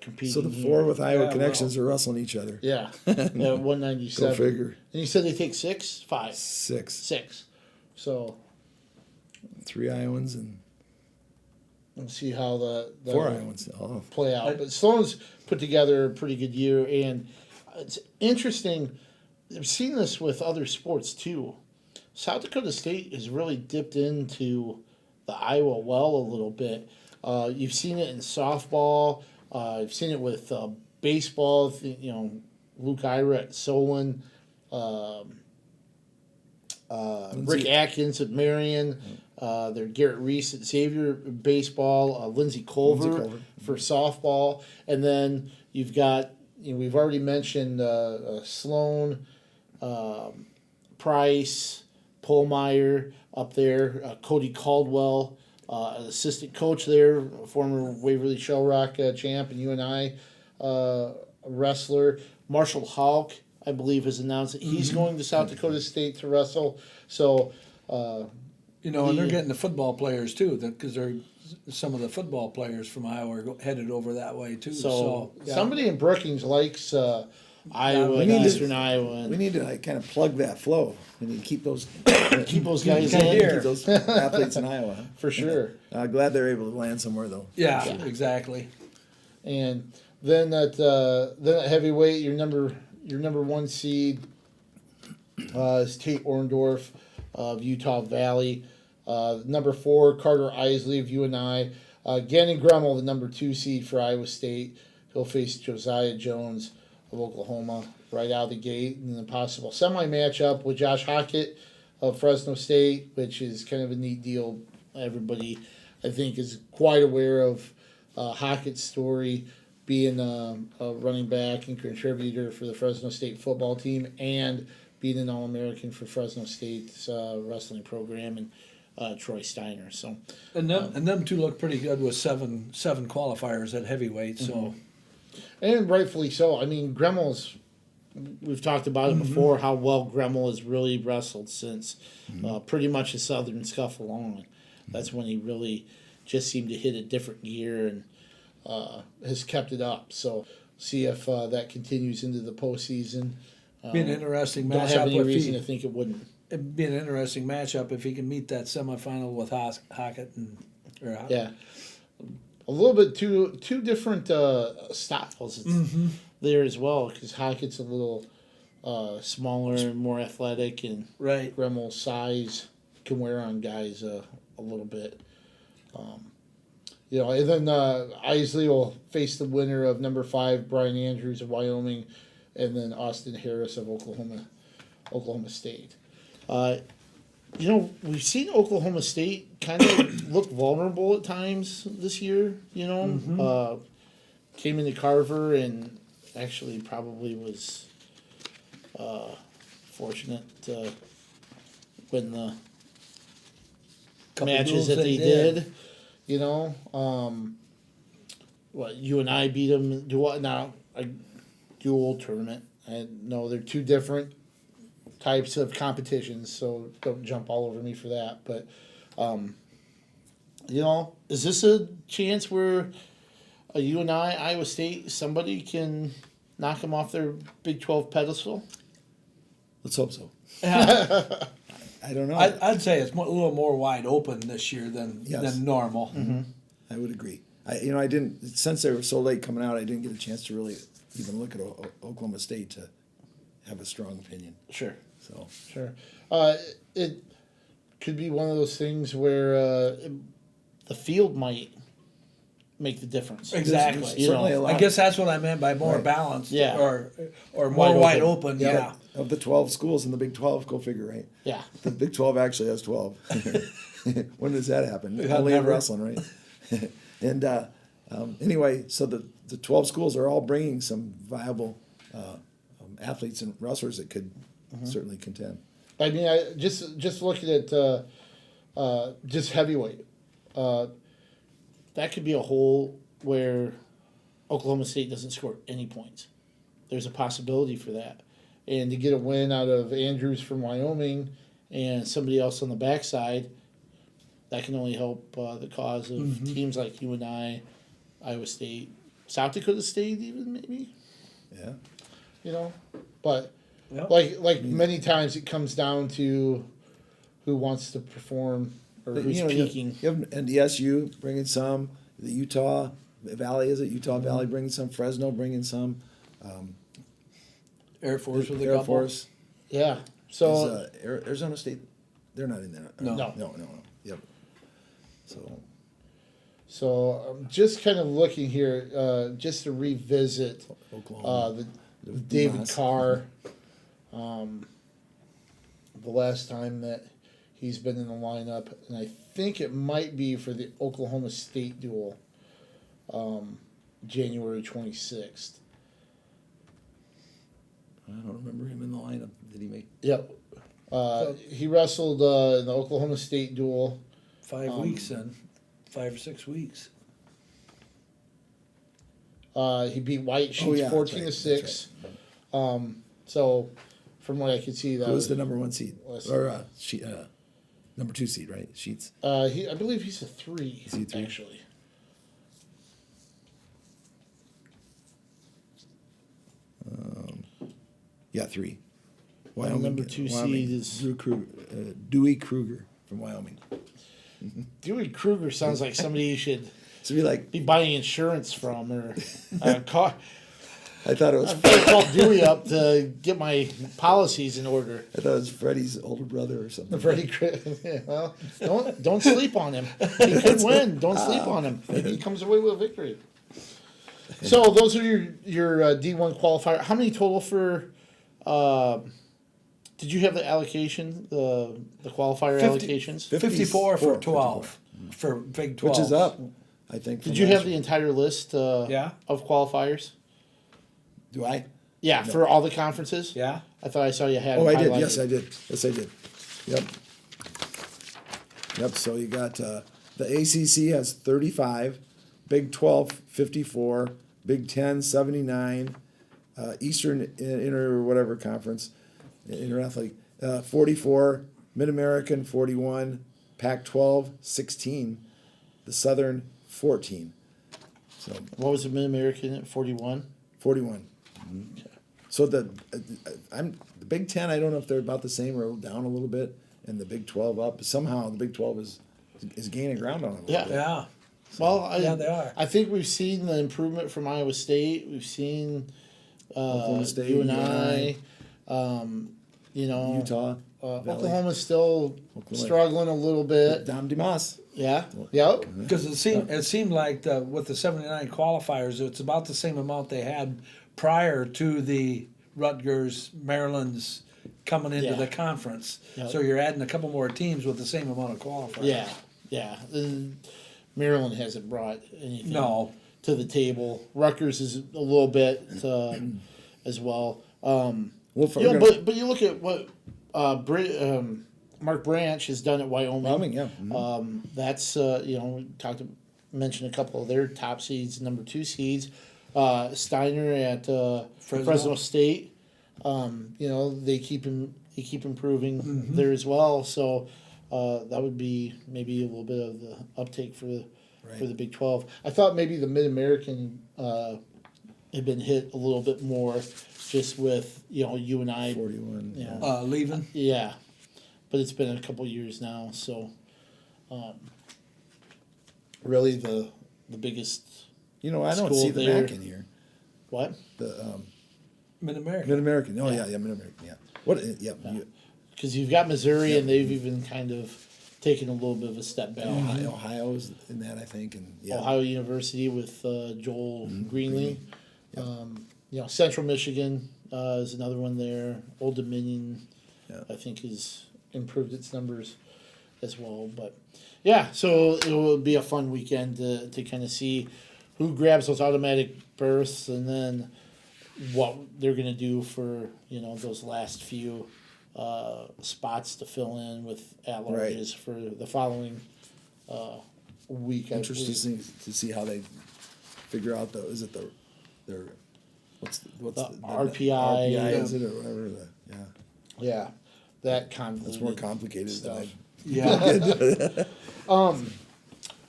competing. So the here. four with Iowa Yeah, connections are wrestling each other. Yeah, yeah, 197. Go figure. And you said they take 5. 6. So 3 Iowans and we'll see how the 4 Iowans. Oh, play out. But Sloan's put together a pretty good year, and it's interesting. I've seen this with other sports too. South Dakota State has really dipped into the Iowa well a little bit. You've seen it in softball. You've seen it with baseball. Luke Ira at Solon. Rick Atkins at Marion. There's Garrett Reese at Xavier baseball. Lindsey Culver for softball. And then you've got, we've already mentioned Sloan, Price, Polmeyer up there, Cody Caldwell, an assistant coach there, former Waverly Shellrock champ and UNI wrestler. Marshall Houck, I believe, has announced that he's going to South Dakota State to wrestle. So, and they're getting the football players too, because they're some of the football players from Iowa are headed over that way too. So yeah. somebody in Brookings likes Iowa, we need Eastern Iowa. we need to kind of plug that flow. We need to keep those Keep those guys Keep in here. keep those athletes in Iowa. for sure. Glad they're able to land somewhere though. Yeah, exactly. And then at heavyweight, your number 1 seed is Tate Orndorff of Utah Valley. Number 4, Carter Isley of UNI. Gannon Gremmel, the number 2 seed for Iowa State. He'll face Josiah Jones of Oklahoma right out of the gate in a possible semi-matchup with Josh Hockett of Fresno State, which is kind of a neat deal. Everybody, I think, is quite aware of Hockett's story, being a running back and contributor for the Fresno State football team and being an All-American for Fresno State's wrestling program and Troy Steiner. So, And them two look pretty good with seven qualifiers at heavyweight. So, and rightfully so. I mean, Gremmel's, we've talked about it before, how well Gremmel has really wrestled since pretty much the Southern Scuffle on. That's when he really just seemed to hit a different gear and has kept it up. So see if that continues into the postseason. be an interesting Don't have any matchup. reason to think it wouldn't. It'd be an interesting matchup if he can meet that semifinal with Hockett Yeah, a little bit two different styles there as well, because Hockett's a little smaller and more athletic, and Right. Gremmel's size can wear on guys a little bit. And then Isley will face the winner of number 5, Brian Andrews of Wyoming, and then Austin Harris of Oklahoma State. We've seen Oklahoma State kind of look vulnerable at times this year. Came into Carver and actually probably was fortunate to win the matches that they did. UNI beat them. A dual tournament. No, they're two different types of competitions, so don't jump all over me for that. But, is this a chance where a UNI, Iowa State, somebody can knock them off their Big 12 pedestal? Let's hope so. Yeah. I don't know. I'd say it's a little more wide open this year than normal. I would agree. I didn't, since they were so late coming out, I didn't get a chance to really even look at Oklahoma State to have a strong opinion. Sure. So Sure. It could be one of those things where the field might make the difference. Exactly. Certainly a lot. I guess that's what I meant by more Right. balanced. Yeah. Or more wide open. yeah, Yeah. but of the 12 schools in the Big 12, go figure, right? Yeah. The Big 12 actually has 12. When does that happen? Yeah, Only in never. wrestling, right? And anyway, so the 12 schools are all bringing some viable athletes and wrestlers that could certainly contend. I mean, I just looking at just heavyweight, that could be a hole where Oklahoma State doesn't score any points. There's a possibility for that, and to get a win out of Andrews from Wyoming and somebody else on the backside, that can only help the cause of teams like UNI, Iowa State, South Dakota State even maybe, Yeah. you know, but Yep. like many times it comes down to who wants to perform or But, who's you peaking. have NDSU bringing some, the Utah Valley, is it? Utah Mm-hmm. Valley bringing some, Fresno bringing some, Air Force with a Air couple. Force. Yeah. Is, So Arizona State, they're not in there. No. No. Yep. so I'm just kind of looking here, just to revisit Oklahoma. the David Dumas. Carr. The last time that he's been in the lineup, and I think it might be for the Oklahoma State duel, January 26th. I don't remember him in the lineup. Did he make? Yep. He wrestled in the Oklahoma State duel. 5 weeks then, 5 or 6 weeks. He beat Wyatt Sheets that's 14 right, to 6. So, from what I could see, that Who was the number 1 seed? was- Or number 2 seed, right? Sheets. I believe he's a 3, Is he a 3? actually. Yeah, 3. Wyoming. number 2 Wyoming. seed is- Dewey Kruger from Wyoming. Dewey Kruger sounds like somebody you should So be like, be buying insurance from, or call, I thought it was. call Dewey up to get my policies in order. I thought it was Freddie's older brother or something. Freddie, yeah, well, don't sleep on him. He could win. Don't sleep on him. Maybe he comes away with a victory. So those are your D1 qualifier. How many total for? Did you have the allocation, the qualifier 50 allocations? 54 for 54. 12 for Big 12. Which is up, I think. Did you have the entire list? Yeah. Of qualifiers? Do I? Yeah, for all the conferences. Yeah. I thought I saw you had. Oh, I did. highlighted. Yes, I did. Yes, I did. Yep. Yep. So you got the ACC has 35, Big 12 54, Big 10 79, Eastern Inter whatever conference, Interathletic 44, Mid American 41, Pac 12 16, the Southern 14. So What was the Mid American at 41? 41. So the Big 10. I don't know if they're about the same or down a little bit, and the Big 12 up. But somehow the Big 12 is gaining ground on them. Yeah. Yeah. Well, Yeah, they are. I think we've seen the improvement from Iowa State. We've seen Oklahoma State, UNI. You know, Utah, Valley. Oklahoma's still Oklahoma. struggling a little bit. Dom DeMoss. Yeah. Yep. Because it seemed like with the 79 qualifiers, it's about the same amount they had prior to the Rutgers, Maryland's coming into Yeah. the conference. Yep. So you're adding a couple more teams with the same amount of qualifiers. Yeah. Yeah. And Maryland hasn't brought anything No. to the table. Rutgers is a little bit as well. Well, for, You know, but you look at what Mark Branch has done at Wyoming. Wyoming, yeah. That's you know, mentioned a couple of their top seeds, number 2 seeds. Steiner at Fresno State. You know, they keep improving there as well. So that would be maybe a little bit of the uptake for the Big 12. I thought maybe the Mid American had been hit a little bit more, just with UNI 41. you know, Leaving. yeah, but it's been a couple years now, so really the biggest You know, I don't School see the there. MAC in here. what The Mid American. Mid American. Oh yeah, Mid American. Yeah. What? Yeah. because you've got Missouri and they've even kind of taken a little bit of a step back. Ohio's in that, I think, and yeah. Ohio University with Joel Greenlee. Yeah. Central Michigan is another one there. Old Dominion, Yeah. I think, has improved its numbers as well. But yeah, so it will be a fun weekend to kind of see who grabs those automatic berths and then what they're going to do for those last few spots to fill in with at-larges for the following week. I believe. Interesting to see how they figure out is it their what's The the RPI, RPI is it or whatever Yeah, that convoluted. it's more complicated stuff. than Yeah.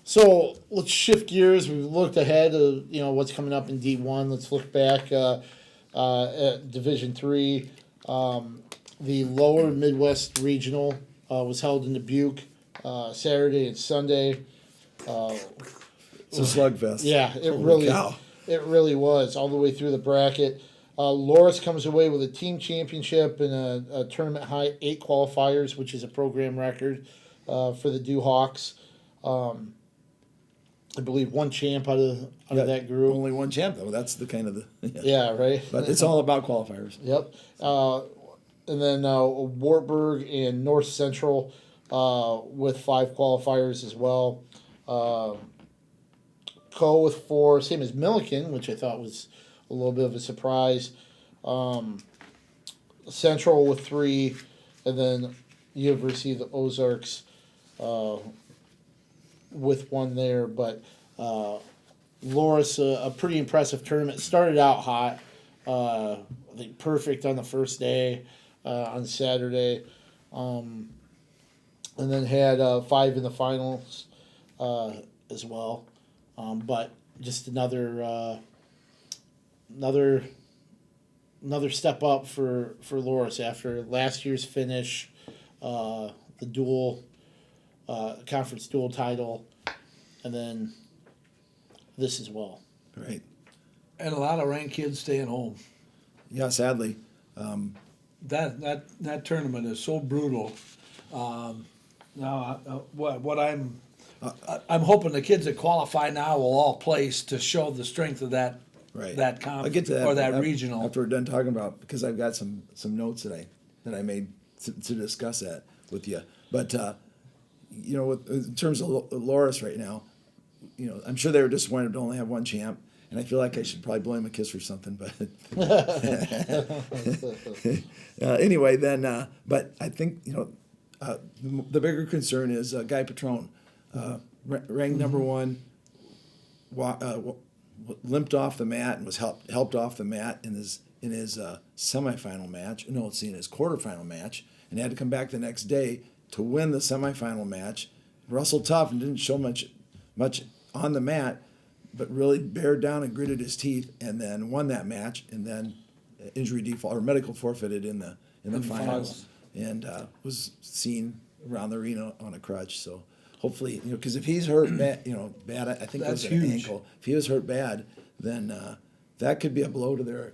So let's shift gears. We've looked ahead of what's coming up in D1. Let's look back at Division III. The Lower Midwest Regional was held in Dubuque Saturday and Sunday. It's a slugfest. Yeah, Holy cow. it really was all the way through the bracket. Loris comes away with a team championship and a tournament high 8 qualifiers, which is a program record for the Duhawks. I believe one champ out of that group. Only one champ, though. That's the kind of the. Yeah, right. But it's all about qualifiers. Yep. And then Wartburg and North Central with 5 qualifiers as well. Co with 4, same as Milliken, which I thought was a little bit of a surprise. Central with 3, and then University of the Ozarks with 1 there. But Loris, a pretty impressive tournament. Started out hot. I think perfect on the first day on Saturday. And then had 5 in the finals as well. But just another step up for Loris after last year's finish, the dual conference dual title, and then this as well. Right. And a lot of ranked kids staying home. Yeah, sadly. That tournament is so brutal. Now, what I'm hoping the kids that qualify now will all place to show the strength of that Right. that conference I'll get to that or that after, regional. after we're done talking about, because I've got some notes that I made to discuss that with you. But in terms of Loris right now, I'm sure they were disappointed to only have 1 champ, and I feel like I should probably blow him a kiss or something. But anyway, then. But I think the bigger concern is Guy Petrone, ranked number 1. Limped off the mat and was helped off the mat in his semifinal match. No, let's see, in his quarterfinal match, and had to come back the next day to win the semifinal match. Wrestled tough and didn't show much on the mat, but really bared down and gritted his teeth, and then won that match. And then injury default or medical forfeited in the finals, and was seen around the arena on a crutch. So. Hopefully, because if he's hurt bad, I think That's it was an huge. ankle. If he was hurt bad, then that could be a blow to their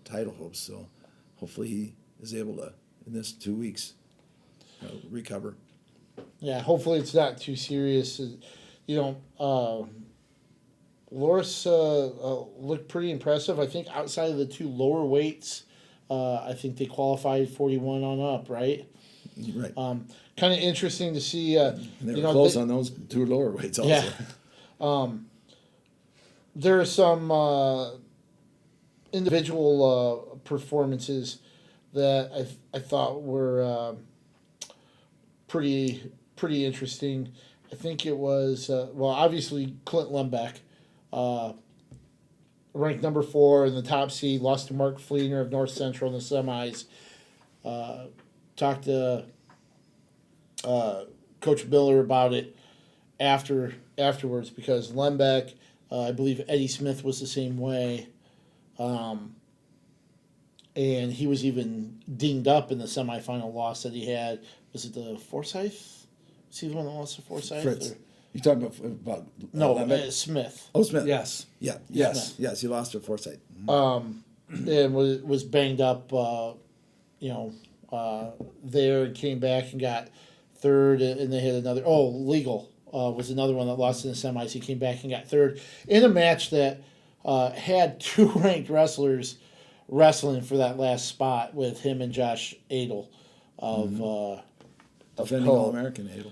title hopes. So hopefully he is able to, in this 2 weeks, recover. Yeah, hopefully it's not too serious. Loris looked pretty impressive. I think outside of the 2 lower weights, I think they qualified 41 on up, right? Right. Kind of interesting to see. And they were close on those 2 lower weights also. Yeah. There are some individual performances that I thought were pretty interesting. I think it was obviously Clint Lembeck, ranked number 4 in the top seed, lost to Mark Fleener of North Central in the semis. Talked to Coach Miller about it afterwards, because Lembeck, I believe Eddie Smith was the same way, and he was even dinged up in the semifinal loss that he had. Was it the Forsyth? Was he the one that lost to Forsyth? Fritz. You talking about No, Lembeck? Smith. Oh, Smith. Yes. Yeah. Yes. Yes. He lost to Forsyth. And was banged up, there, and came back and got 3rd, and they had another. Oh, Legal was another one that lost in the semis. He came back and got 3rd in a match that had 2 ranked wrestlers wrestling for that last spot with him and Josh Adel of Defending Cole. All-American Adel.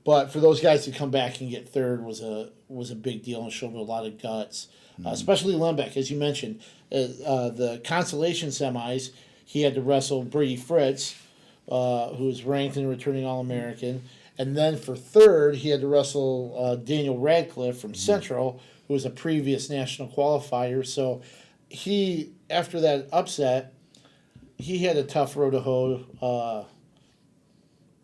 But for those guys to come back and get 3rd was a big deal and showed a lot of guts, especially Lembeck, as you mentioned. The consolation semis, he had to wrestle Brady Fritz, who was ranked and returning All-American, and then for 3rd he had to wrestle Daniel Radcliffe from Central, who was a previous national qualifier. So he, after that upset, he had a tough road to hoe.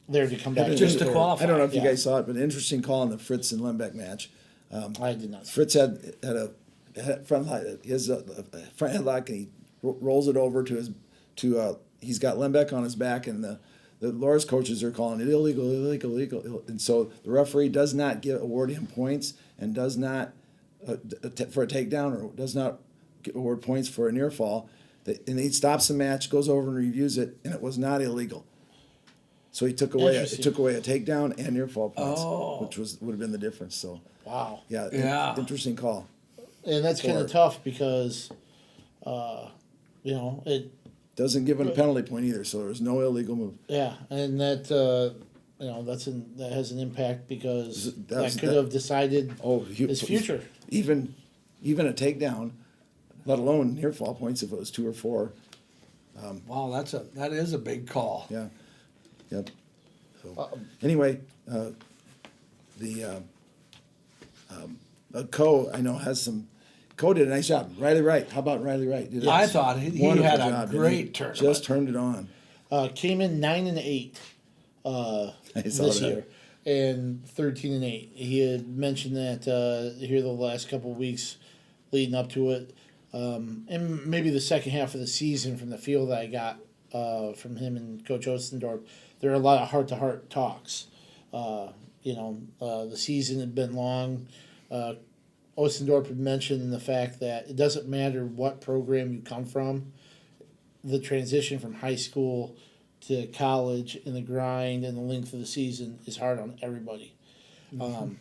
there to come back. Just to there. qualify. I don't know if you Yeah. guys saw it, but an interesting call in the Fritz and Lembeck match. I did not. Fritz had a front his front headlock, and he rolls it over to he's got Lembeck on his back, and the Loras coaches are calling it illegal, and so the referee does not award him points and does not for a takedown, or does not award points for a near fall. And he stops the match, goes over and reviews it, and it was not illegal. So he took away a takedown and near fall points, which would have been the difference. So Wow. Yeah. Interesting call. And that's kind of tough because, it. Doesn't give him a penalty point either, so there's no illegal move. Yeah, and that that has an impact because that could that- have decided his future. Even a takedown, let alone near fall points if it was 2 or 4. Wow, that is a big call. Yeah. Yep. So, anyway, Co I know has some. Co did a nice job. Riley Wright. How about Riley Wright? I thought he Wonderful had a job, great tournament. Just turned it on. Came in 9-8 this year, and 13-8. He had mentioned that here the last couple of weeks leading up to it, and maybe the second half of the season from the feel that I got from him and Coach Ostendorp. There are a lot of heart-to-heart talks. The season had been long. Ostendorp had mentioned the fact that it doesn't matter what program you come from, the transition from high school to college and the grind and the length of the season is hard on everybody. And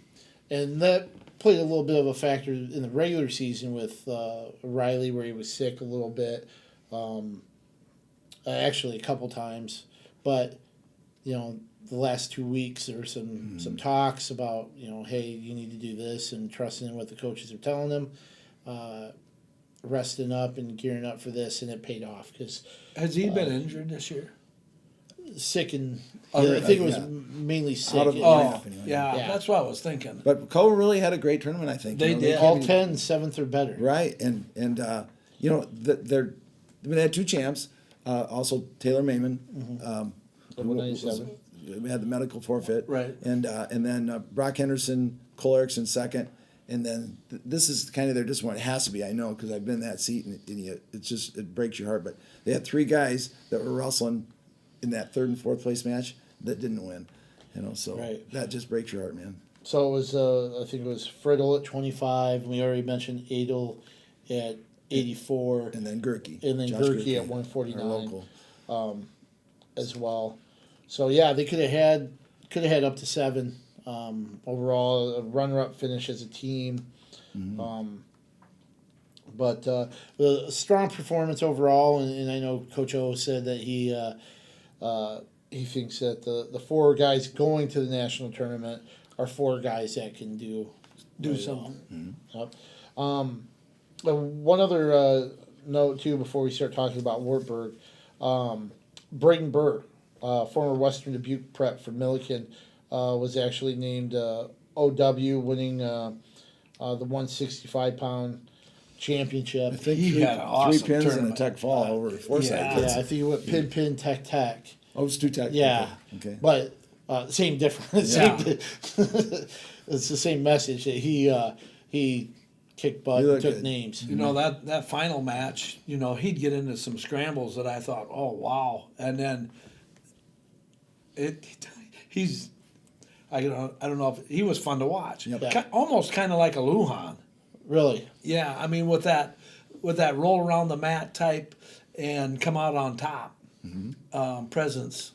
that played a little bit of a factor in the regular season with Riley, where he was sick a little bit, actually a couple times. But, the last 2 weeks there were some talks about, hey, you need to do this, and trusting in what the coaches are telling them, resting up and gearing up for this, and it paid off. Cause, Has he been injured this year? sick and I think it was mainly sick. Out of and- lineup anyway. Yeah, that's what I was thinking. But Co really had a great tournament, I think. They did. all 10 7th or better. Right, and they had 2 champs, also Taylor Maiman. Number 97. We had the medical forfeit, Right. and then Brock Henderson, Cole Erickson second, and then this is kind of their disappointment. It has to be, I know, because I've been in that seat, and it breaks your heart. But they had 3 guys that were wrestling in that 3rd and 4th place match that didn't win, so Right. that just breaks your heart, man. So it was, I think it was Friddle at 25. And we already mentioned Adel at 84. And then Gerke. And then Josh Gerke at our 149. local. As well. So yeah, they could have had up to 7 overall, a runner-up finish as a team. But a strong performance overall, and I know Coach O said that he thinks that the 4 guys going to the national tournament are 4 guys that can do something. Yep. One other note too before we start talking about Wartburg. Brayton Burr, former Western Dubuque prep for Milliken, was actually named OW, winning the 165-pound championship. I think He had an awesome 3 pins and a tournament. tech fall over Forsyth. Yeah. Yeah, I think it went pin, tech. Oh, it's 2 tech. Yeah. Okay. But same difference. Yeah. It's the same message that he kicked butt, He looked took good. names. That final match, he'd get into some scrambles that I thought, oh wow, and then I don't know if he was fun to watch. Yep. Almost kind of like a Lujan. Really. Yeah, I mean with that roll around the mat type and come out on top presence.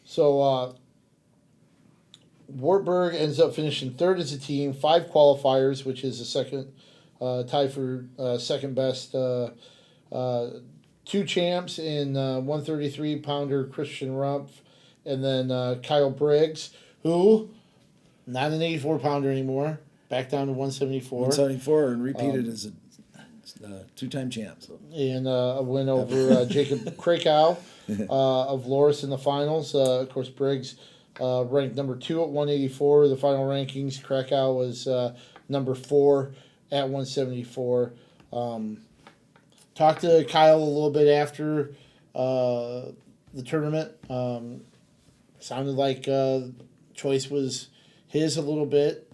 So Wartburg ends up finishing 3rd as a team, 5 qualifiers, which is the second tie for second best. 2 champs in 133-pounder Christian Rumpf, and then Kyle Briggs, who not an 84-pounder anymore, back down to 174. 174 and repeated as a 2-time champ. So. And a win over Jacob Krakow of Loras in the finals. Of course, Briggs ranked number 2 at 184. The final rankings, Krakow was number 4 at 174. Talked to Kyle a little bit after the tournament. Sounded like choice was his a little bit,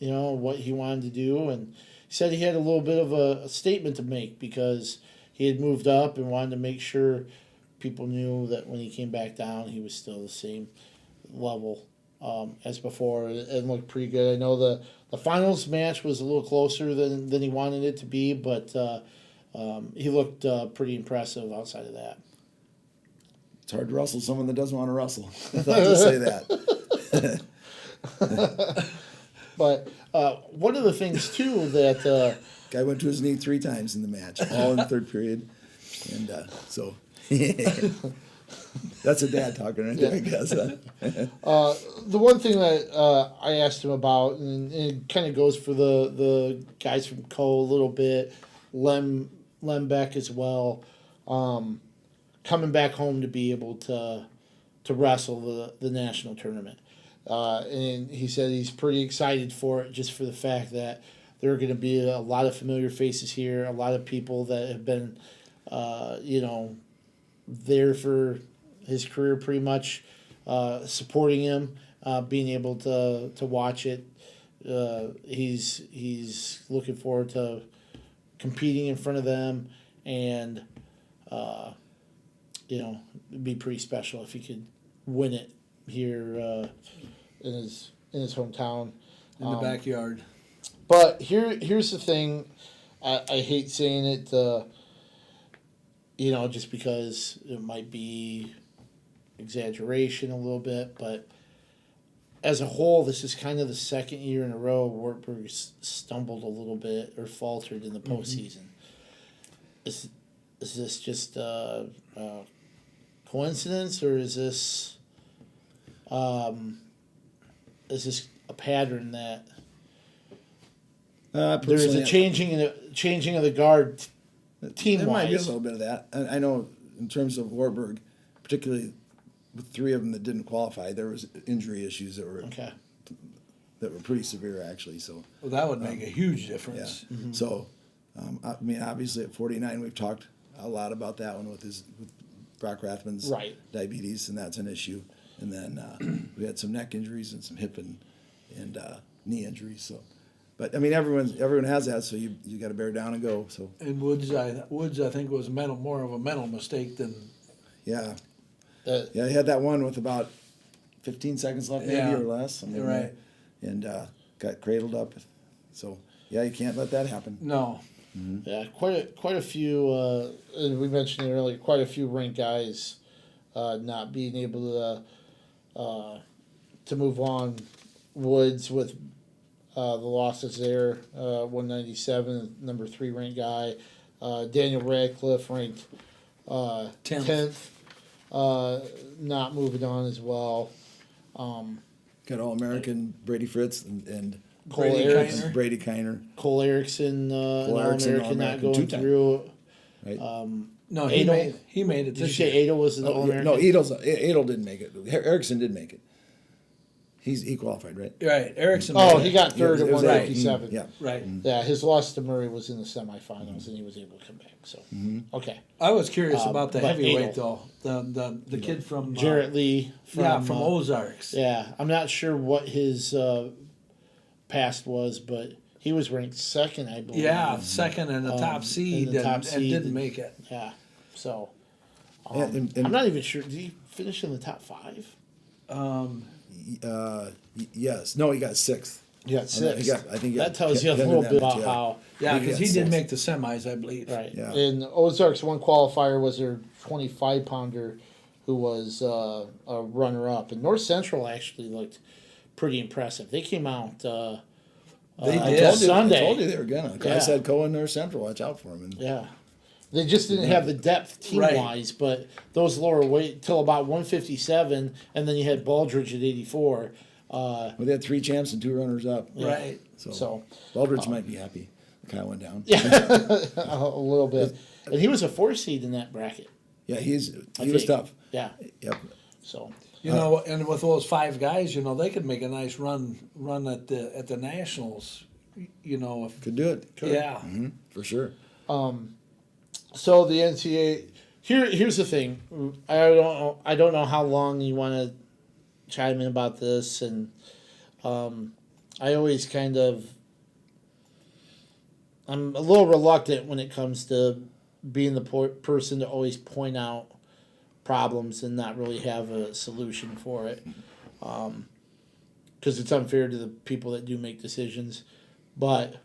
what he wanted to do. And he said he had a little bit of a statement to make because he had moved up and wanted to make sure people knew that when he came back down, he was still the same level as before and looked pretty good. I know the finals match was a little closer than he wanted it to be, but he looked pretty impressive outside of that. It's hard to wrestle someone that doesn't want to wrestle. I'll just say that. But one of the things, too, that... Guy went to his knee 3 times in the match, all in the third period. And so... That's a dad talking right there, I guess. The one thing that I asked him about, and it kind of goes for the guys from Co a little bit, Lembeck as well, coming back home to be able to wrestle the national tournament. And he said he's pretty excited for it just for the fact that there are going to be a lot of familiar faces here, a lot of people that have been, there for his career pretty much, supporting him, being able to watch it. He's looking forward to competing in front of them, and it'd be pretty special if he could win it here in his hometown, in the backyard. But here's the thing, I hate saying it. Just because it might be exaggeration a little bit, but as a whole, this is kind of the second year in a row Wartburg stumbled a little bit or faltered in the postseason. Is this just a coincidence, or is this a pattern that there's a changing of the guard? Team-wise. There might be a little bit of that. I know in terms of Wartburg, particularly with 3 of them that didn't qualify, there was injury issues that were pretty severe, actually. So that would make a huge difference. Yeah. Mm-hmm. So, obviously at 49, we've talked a lot about that one with Brock Rathman's diabetes, and that's an issue. And then we had some neck injuries and some hip and knee injuries. So. But everyone has that, so you got to bear down and go. So. And Woods, I think was more of a mental mistake than. Yeah. He had that one with about 15 seconds left, maybe or less. You're right. And got cradled up. So you can't let that happen. No. Mm-hmm. Yeah, quite a few. And we mentioned it earlier. Quite a few ranked guys not being able to move on. Woods with. The losses there, 197, number 3 ranked guy. Daniel Radcliffe ranked 10th, not moving on as well. Got All-American Brady Fritz and Brady Kiner. Cole Erickson, All-American not going through. Right. No, he made it. Did you say Adel was an All-American? No, Adel didn't make it. Erickson did make it. He qualified, right? Right. Erickson. He got third at 157. Yeah. Right. Yeah, his loss to Murray was in the semifinals, and he was able to come back. So, okay. I was curious about the heavyweight, Adel. though. The kid from Jarrett Lee. From Ozarks. Yeah, I'm not sure what his past was, but he was ranked 2nd, I believe. Yeah, 2nd and the top seed, and didn't make it. Yeah. So, And I'm not even sure. Did he finish in the top 5? Yes. No, he got 6th. He got 6th. I think that tells you a little bit about how. Yeah, because he did make the semis, I believe. Right. Yeah. And Ozarks one qualifier was their 25-pounder, who was a runner-up. And North Central actually looked pretty impressive. They came out. They did. Sunday. I told you they were gonna. I said Cohen North Central. Watch out for them. And yeah. They just didn't have the depth team-wise, but those lower weight till about 157, and then you had Baldridge at 84. Well, they had 3 champs and 2 runners-up. Yeah. Right. So Baldridge might be happy. Kyle went down. Yeah, a little bit. And he was a 4 seed in that bracket. Yeah, he was tough. Yeah. Yep. So. And with those 5 guys, they could make a nice run at the nationals. If Could do it. yeah, For sure. So the NCAA Here's the thing. I don't know how long you want to chime in about this, and I always I'm a little reluctant when it comes to being the person to always point out problems and not really have a solution for it, because it's unfair to the people that do make decisions. But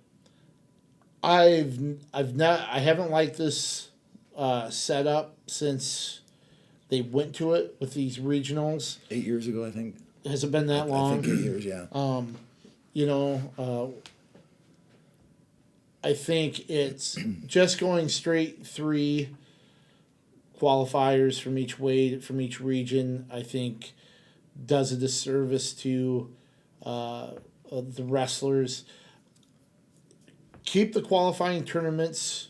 I haven't liked this setup since they went to it with these regionals. 8 years ago, I think. Has it been that long? I think 8 years, yeah. I think it's just going straight 3 qualifiers from each region. I think does a disservice to the wrestlers. Keep the qualifying tournaments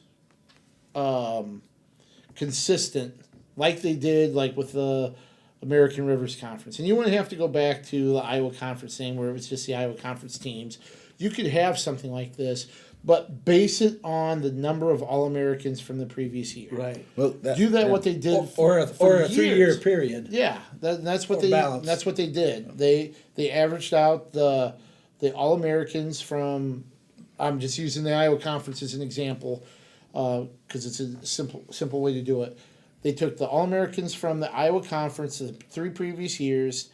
consistent, like they did, like with the American Rivers Conference. And you wouldn't have to go back to the Iowa Conference thing where it was just the Iowa Conference teams. You could have something like this, but base it on the number of All-Americans from the previous year. Right. Well, Do that what they did Or a for 3-year years. period. Yeah, that's what Or they balance. that's what they did. They averaged out the All-Americans from. I'm just using the Iowa Conference as an example because it's a simple way to do it. They took the All-Americans from the Iowa Conference the 3 previous years,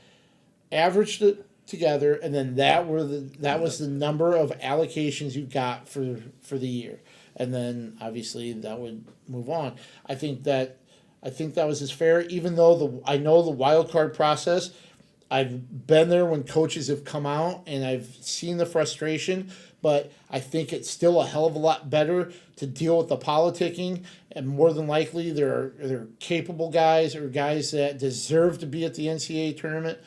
averaged it together, and then that was the number of allocations you got for the year. And then obviously that would move on. I think that was as fair, even though I know the wild card process. I've been there when coaches have come out and I've seen the frustration, but I think it's still a hell of a lot better to deal with the politicking, and more than likely they're capable guys or guys that deserve to be at the NCAA tournament,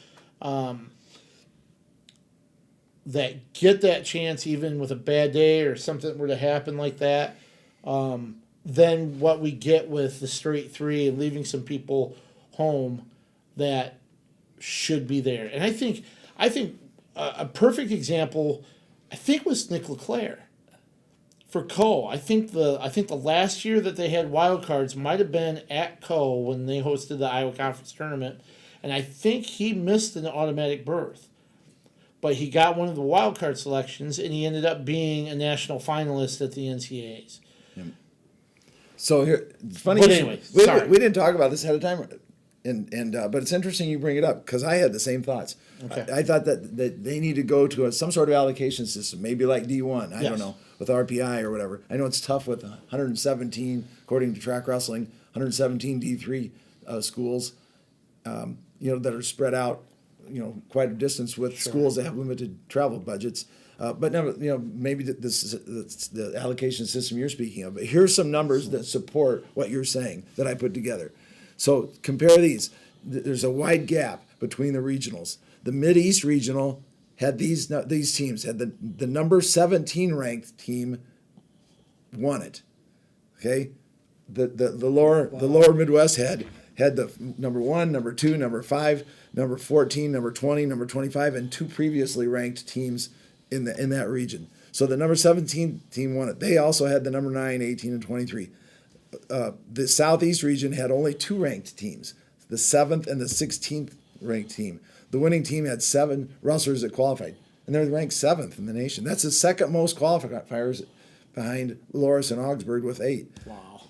that get that chance even with a bad day or something were to happen like that. Then what we get with the straight 3 and leaving some people home that should be there. And I think a perfect example, I think, was Nick LeClaire for Co. I think the last year that they had wild cards might have been at Co when they hosted the Iowa Conference tournament, and I think he missed an automatic berth, but he got one of the wild card selections, and he ended up being a national finalist at the NCAAs. So here, it's funny. But anyway, sorry. We didn't talk about this ahead of time, but it's interesting you bring it up because I had the same thoughts. Okay. I thought that they need to go to some sort of allocation system, maybe like D1. I don't know, with RPI or whatever. I know it's tough with 117, according to Track Wrestling, 117 D3 schools, that are spread out, quite a distance with schools that have limited travel budgets. But never, maybe this is the allocation system you're speaking of. But here's some numbers that support what you're saying that I put together. So compare these. There's a wide gap between the regionals. The Mid-East Regional had these teams. Had the number 17 ranked team won it. Okay, the lower Midwest had the number 1, number 2, number 5, number 14, number 20, number 25, and 2 previously ranked teams in that region. So the number 17 team won it. They also had the number 9, 18, and 23. The Southeast region had only 2 ranked teams, the 7th and the 16th ranked team. The winning team had 7 wrestlers that qualified, and they're ranked 7th in the nation. That's the second most qualifiers behind Loras and Augsburg with 8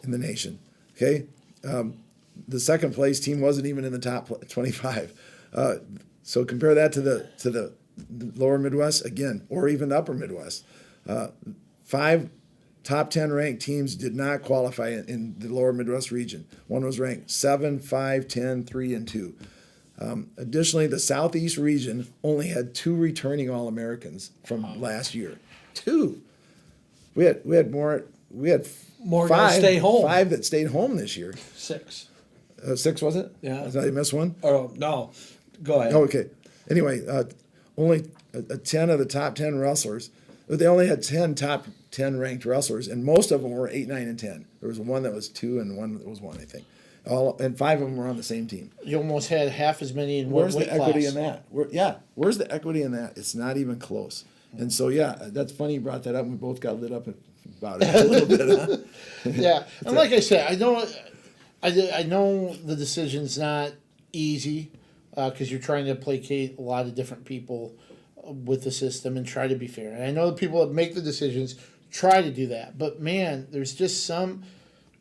in the nation. Okay, the second place team wasn't even in the top 25. So compare that to the lower Midwest again, or even the upper Midwest. 5 top 10 ranked teams did not qualify in the lower Midwest region. One was ranked 7, 5, 10, 3, and 2. Additionally, the Southeast region only had 2 returning All-Americans from last year. 2. We had more. We had More 5 guys stay home. 5 that stayed home this year. 6. 6 was it? Yeah. I thought you missed one. Oh no, go ahead. Okay. Anyway, only 10 of the top 10 wrestlers. They only had 10 top 10 ranked wrestlers, and most of them were 8, 9, and 10. There was one that was 2 and one that was 1, I think. And 5 of them were on the same team. You almost had half as many in one Where's weight the equity class. in that? Where's the equity in that? It's not even close. And so, that's funny you brought that up. We both got lit up about it a little bit. Huh? Yeah, and like I said, I know the decision's not easy because you're trying to placate a lot of different people with the system and try to be fair. And I know the people that make the decisions try to do that, but man, there's just some.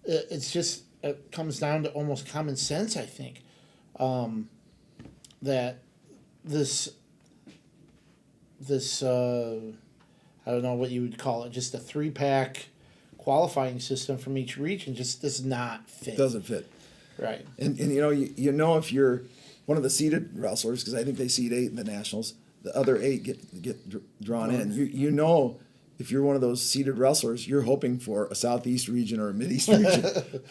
It comes down to almost common sense. I think that this I don't know what you would call it, just a 3-pack qualifying system from each region just does not fit. Doesn't fit. Right. And you know if you're one of the seeded wrestlers, because I think they seed 8 in the nationals, the other 8 get drawn in. You know if you're one of those seeded wrestlers, you're hoping for a Southeast region or a Mideast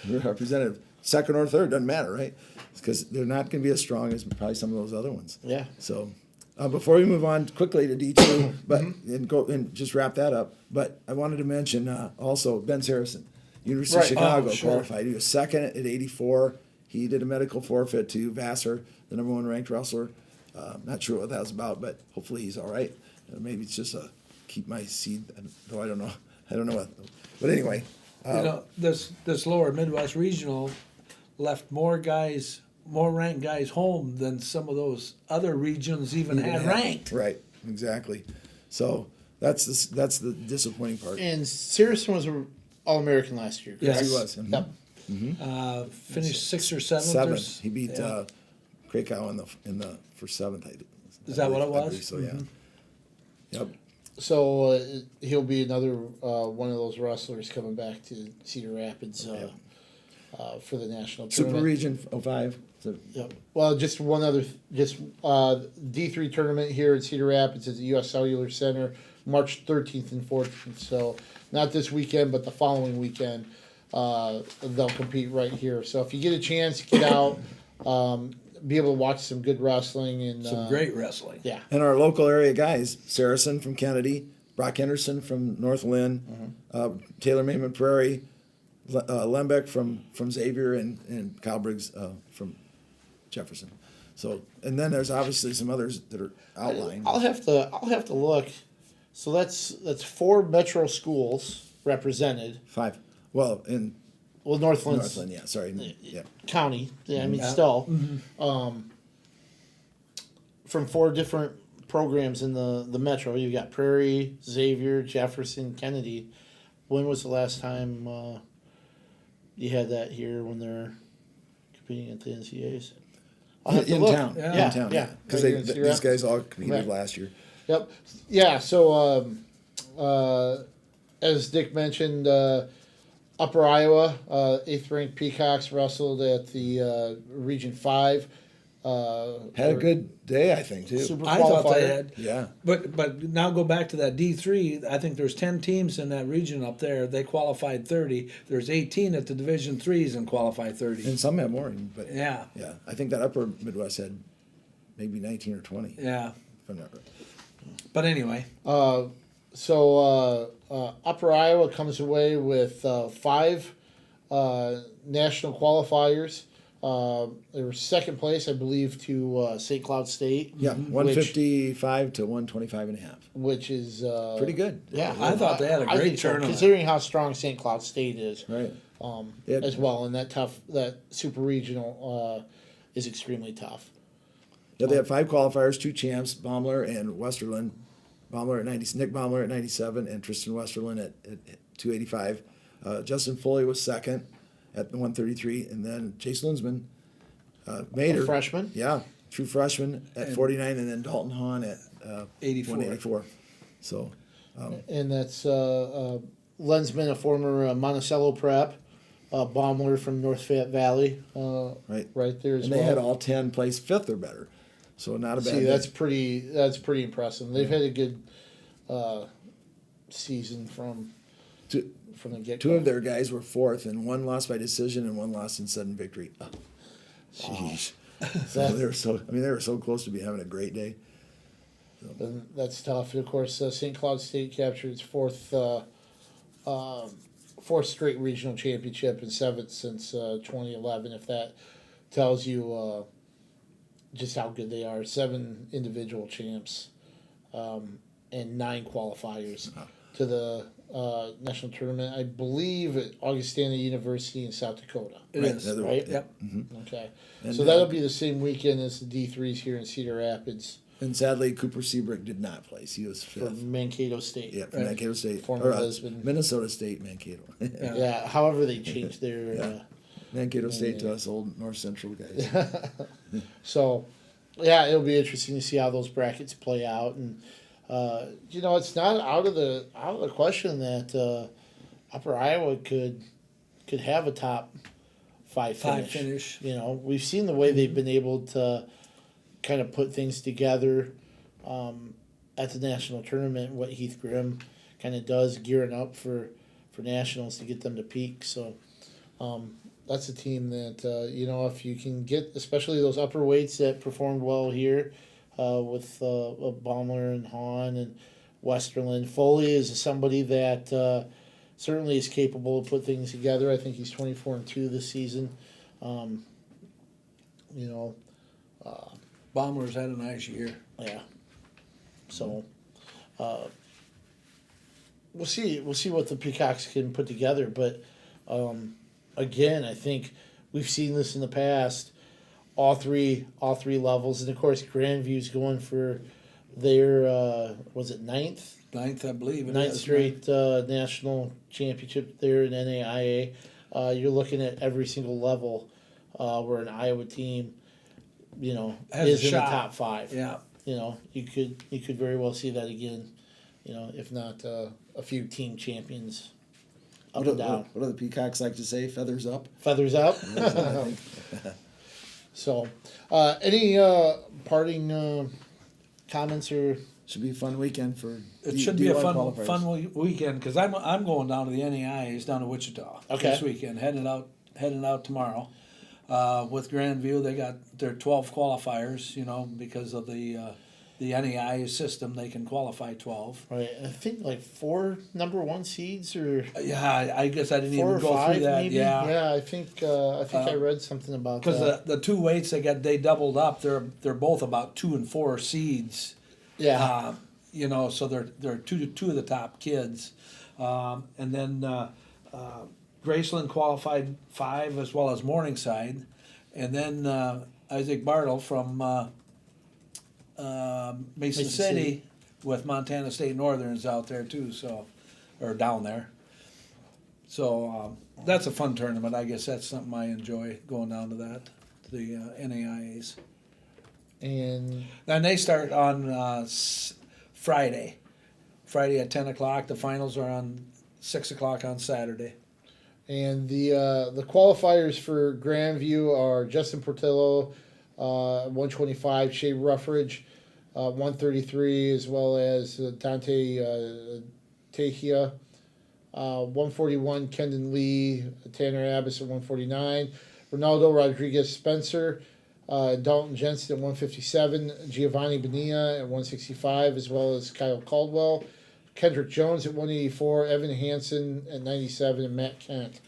region representative. Second or third, doesn't matter, right? Because they're not going to be as strong as probably some of those other ones. Yeah. So before we move on quickly to D2, but and go and just wrap that up. But I wanted to mention also Ben Saracen, University of Chicago qualified. He was second at 84. He did a medical forfeit to Vassar, the number 1 ranked wrestler. Not sure what that was about, but hopefully he's all right. Maybe it's just a keep my seed. Though I don't know. I don't know what. But anyway, this lower Midwest regional left more ranked guys home than some of those other regions even had ranked. Right, exactly. So that's the disappointing part. And Saracen was an All-American last year. Yes, he was. Yep. Finished 6th or 7th. Seventh. He beat Krakow in the for 7th. Is that what it was? I believe so, yeah. Yep. So he'll be another one of those wrestlers coming back to Cedar Rapids for the national tournament. Super Region 05. So, Yep. Well, just one other, D3 tournament here at Cedar Rapids at the U.S. Cellular Center, March 13th and 14th. So not this weekend, but the following weekend, they'll compete right here. So if you get a chance, get out, be able to watch some good wrestling and Some great wrestling. Yeah. and our local area guys, Saracen from Kennedy, Brock Henderson from North Lynn, Taylor Mayman Prairie, Lembeck from Xavier, and Kyle Briggs from Jefferson. So, and then there's obviously some others that are outlined. I'll have to look. So that's 4 metro schools represented. 5. Well, in Northland's Northland, yeah. Sorry, yeah. county. Yeah, I mean, Yeah. still, from 4 different programs in the metro. You got Prairie, Xavier, Jefferson, Kennedy. When was the last time you had that here when they're competing at the NCAAs? I'll have to In look. town, Yeah, in town, yeah. because Right here in Cedar these Rapids. guys all competed Right. last year. Yep. Yeah. So, as Dick mentioned, Upper Iowa, 8th ranked Peacocks wrestled at the Region 5. Had a good day, I think, too. Super I thought they qualifier. had. Yeah. But now go back to that D3. I think there's 10 teams in that region up there. They qualified 30. There's 18 at the Division IIIs and qualified 30. And some have more, but Yeah. yeah. I think that Upper Midwest had maybe 19 or 20. Yeah. If I'm not right. But anyway, So Upper Iowa comes away with 5 national qualifiers. They were second place, I believe, to St. Cloud State. Yeah, 155 to 125 and a half. Which is Pretty good. Yeah, I thought they had a I great think so, tournament. considering how strong St. Cloud State is. Right. They had- As well, and that super regional is extremely tough. Yeah, they had 5 qualifiers, 2 champs, Baumler and Westerlund. Nick Baumler at 97, and Tristan Westerlund at 285. Justin Foley was second at 133, and then Chase Lunsman, Mater, A freshman? Yeah, true freshman at 49, and then Dalton Hahn at 84. 184. So, And that's Lensman, a former Monticello prep, Baumler from North Fayette Valley, right there as and well. they had all 10 placed 5th or better. So not a bad. See, that's pretty impressive. They've had a good season from the get go. 2 of their guys were 4th, and 1 lost by decision, and 1 lost in sudden victory. Oh, jeez. So they were so close to be having a great day. And that's tough. And of course, St. Cloud State captured its fourth straight regional championship and 7th since 2011. If that tells you just how good they are, 7 individual champs and 9 qualifiers to the national tournament, I believe, at Augustana University in South Dakota. It is. Another- Right? Yep. Okay. And, So that'll be the same weekend as the D3s here in Cedar Rapids And sadly, Cooper Seabrook did not place. He was for fifth. Mankato State. Yeah, from Right. Mankato State. Former Or, Lisbon. Minnesota State, Mankato. Yeah. However, they changed their. Yeah. Mankato State to us old North Central guys. So, yeah, it'll be interesting to see how those brackets play out, and it's not out of the question that Upper Iowa could have a top five finish. We've seen the way they've been able to kind of put things together at the national tournament. What Heath Grimm kind of does, gearing up for nationals to get them to peak. So. That's a team that, if you can get, especially those upper weights that performed well here with Baumler and Hahn and Westerland. Foley is somebody that certainly is capable of put things together. I think he's 24-2 this season. Bombers had a nice year. Yeah. So we'll see what the Peacocks can put together, but again, I think we've seen this in the past. All three levels, and of course, Grandview's going for their was it ninth I believe. ninth straight national championship there in NAIA. You're looking at every single level where an Iowa team, Has a is in the shot. top five. Yeah. You could very well see that again. If not a few team champions. Up and down. What do the Peacocks like to say? Feathers up? Feathers up. So, any parting comments or? Should be a fun weekend for It should be a D1 fun qualifiers. weekend because I'm going down to the NAIAs down to Wichita this weekend, heading out tomorrow with Grandview. They got their 12 qualifiers, because of the NAIA system. They can qualify 12. Right, I think like 4 number 1 seeds or Yeah, I guess I didn't 4 even or go 5 through that. maybe. Yeah, I think I read something about because that. the two weights they doubled up. They're both about 2 and 4 seeds. Yeah. So they're two of the top kids, and then Graceland qualified 5 as well as Morningside, and then Isaac Bartle from Mason City with Montana State Northerns out there too, or down there. So that's a fun tournament. I guess that's something I enjoy going down to that, to the NAIAs. And They start on Friday at 10 o'clock. The finals are on 6 o'clock on Saturday. the qualifiers for Grandview are Justin Portillo, 125, Shea Ruffridge, 133, as well as Dante Tehia, 141, Kendon Lee, Tanner Abbas at 149, Ronaldo Rodriguez Spencer, Dalton Jensen at 157, Giovanni Bonilla at 165, as well as Kyle Caldwell, Kendrick Jones at 184, Evan Hansen at 97, and Matt Kent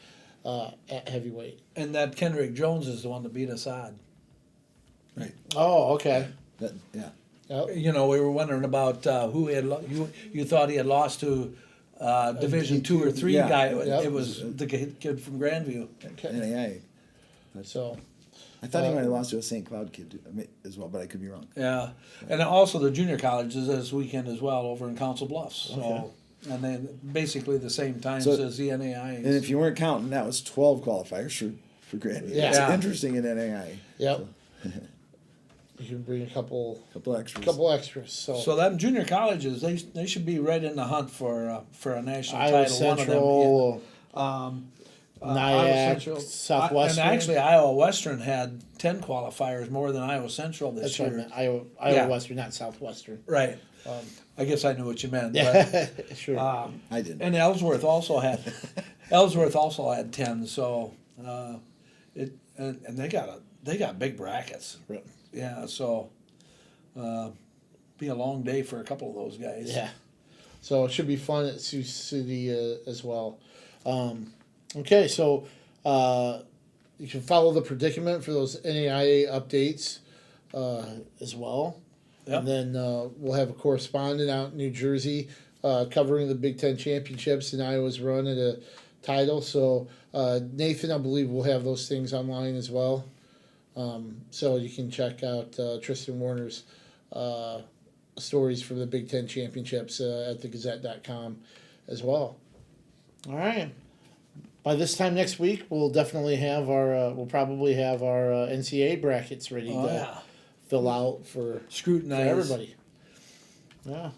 at heavyweight. And that Kendrick Jones is the one that beat Assad. Right. Oh, okay. Yeah. Yep. We were wondering about who he had. You thought he had lost to Division II or III yeah. guy. Yep. It was the kid from Grandview. Okay. NAIA. So, I thought he might have lost to a St. Cloud kid as well, but I could be wrong. Yeah, and also the junior college is this weekend as well over in Council Bluffs. So, Okay. and then basically the same times So- as the NAIAs. And if you weren't counting, that was 12 qualifiers for Grandview. Yeah. It's Yeah. interesting in NAIA. yep. You can bring a couple Extras. extras. So them junior colleges, they should be right in the hunt for a national Iowa title. One Central, of them. Iowa Nyack, Central. Southwestern. And actually, Iowa Western had 10 qualifiers more than Iowa Central this That's what I year. meant. Iowa Yeah. Western, not Southwestern. Right. I guess I knew what you meant. Yeah, sure. But, I didn't. and Ellsworth also had 10. So and they got big brackets. Right. Yeah. So be a long day for a couple of those guys. Yeah. So it should be fun at Sioux City as well. Okay, so you can follow the predicament for those NAIA updates as well. Yep. And then we'll have a correspondent out in New Jersey covering the Big Ten championships and Iowa's run at a title. So Nathan, I believe, will have those things online as well. So you can check out Tristan Warner's stories from the Big Ten championships at thegazette.com as well. All right. By this time next week, we'll definitely have we'll probably have our NCAA brackets ready to fill out for scrutinize everybody. Yeah.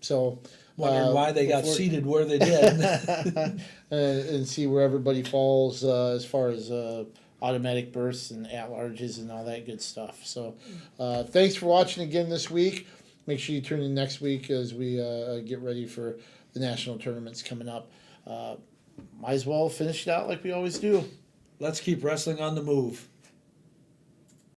So wondering why they got seated where they did, and see where everybody falls as far as automatic berths and at-larges and all that good stuff. So thanks for watching again this week. Make sure you tune in next week as we get ready for the national tournaments coming up. Might as well finish it out like we always do. Let's keep wrestling on the move.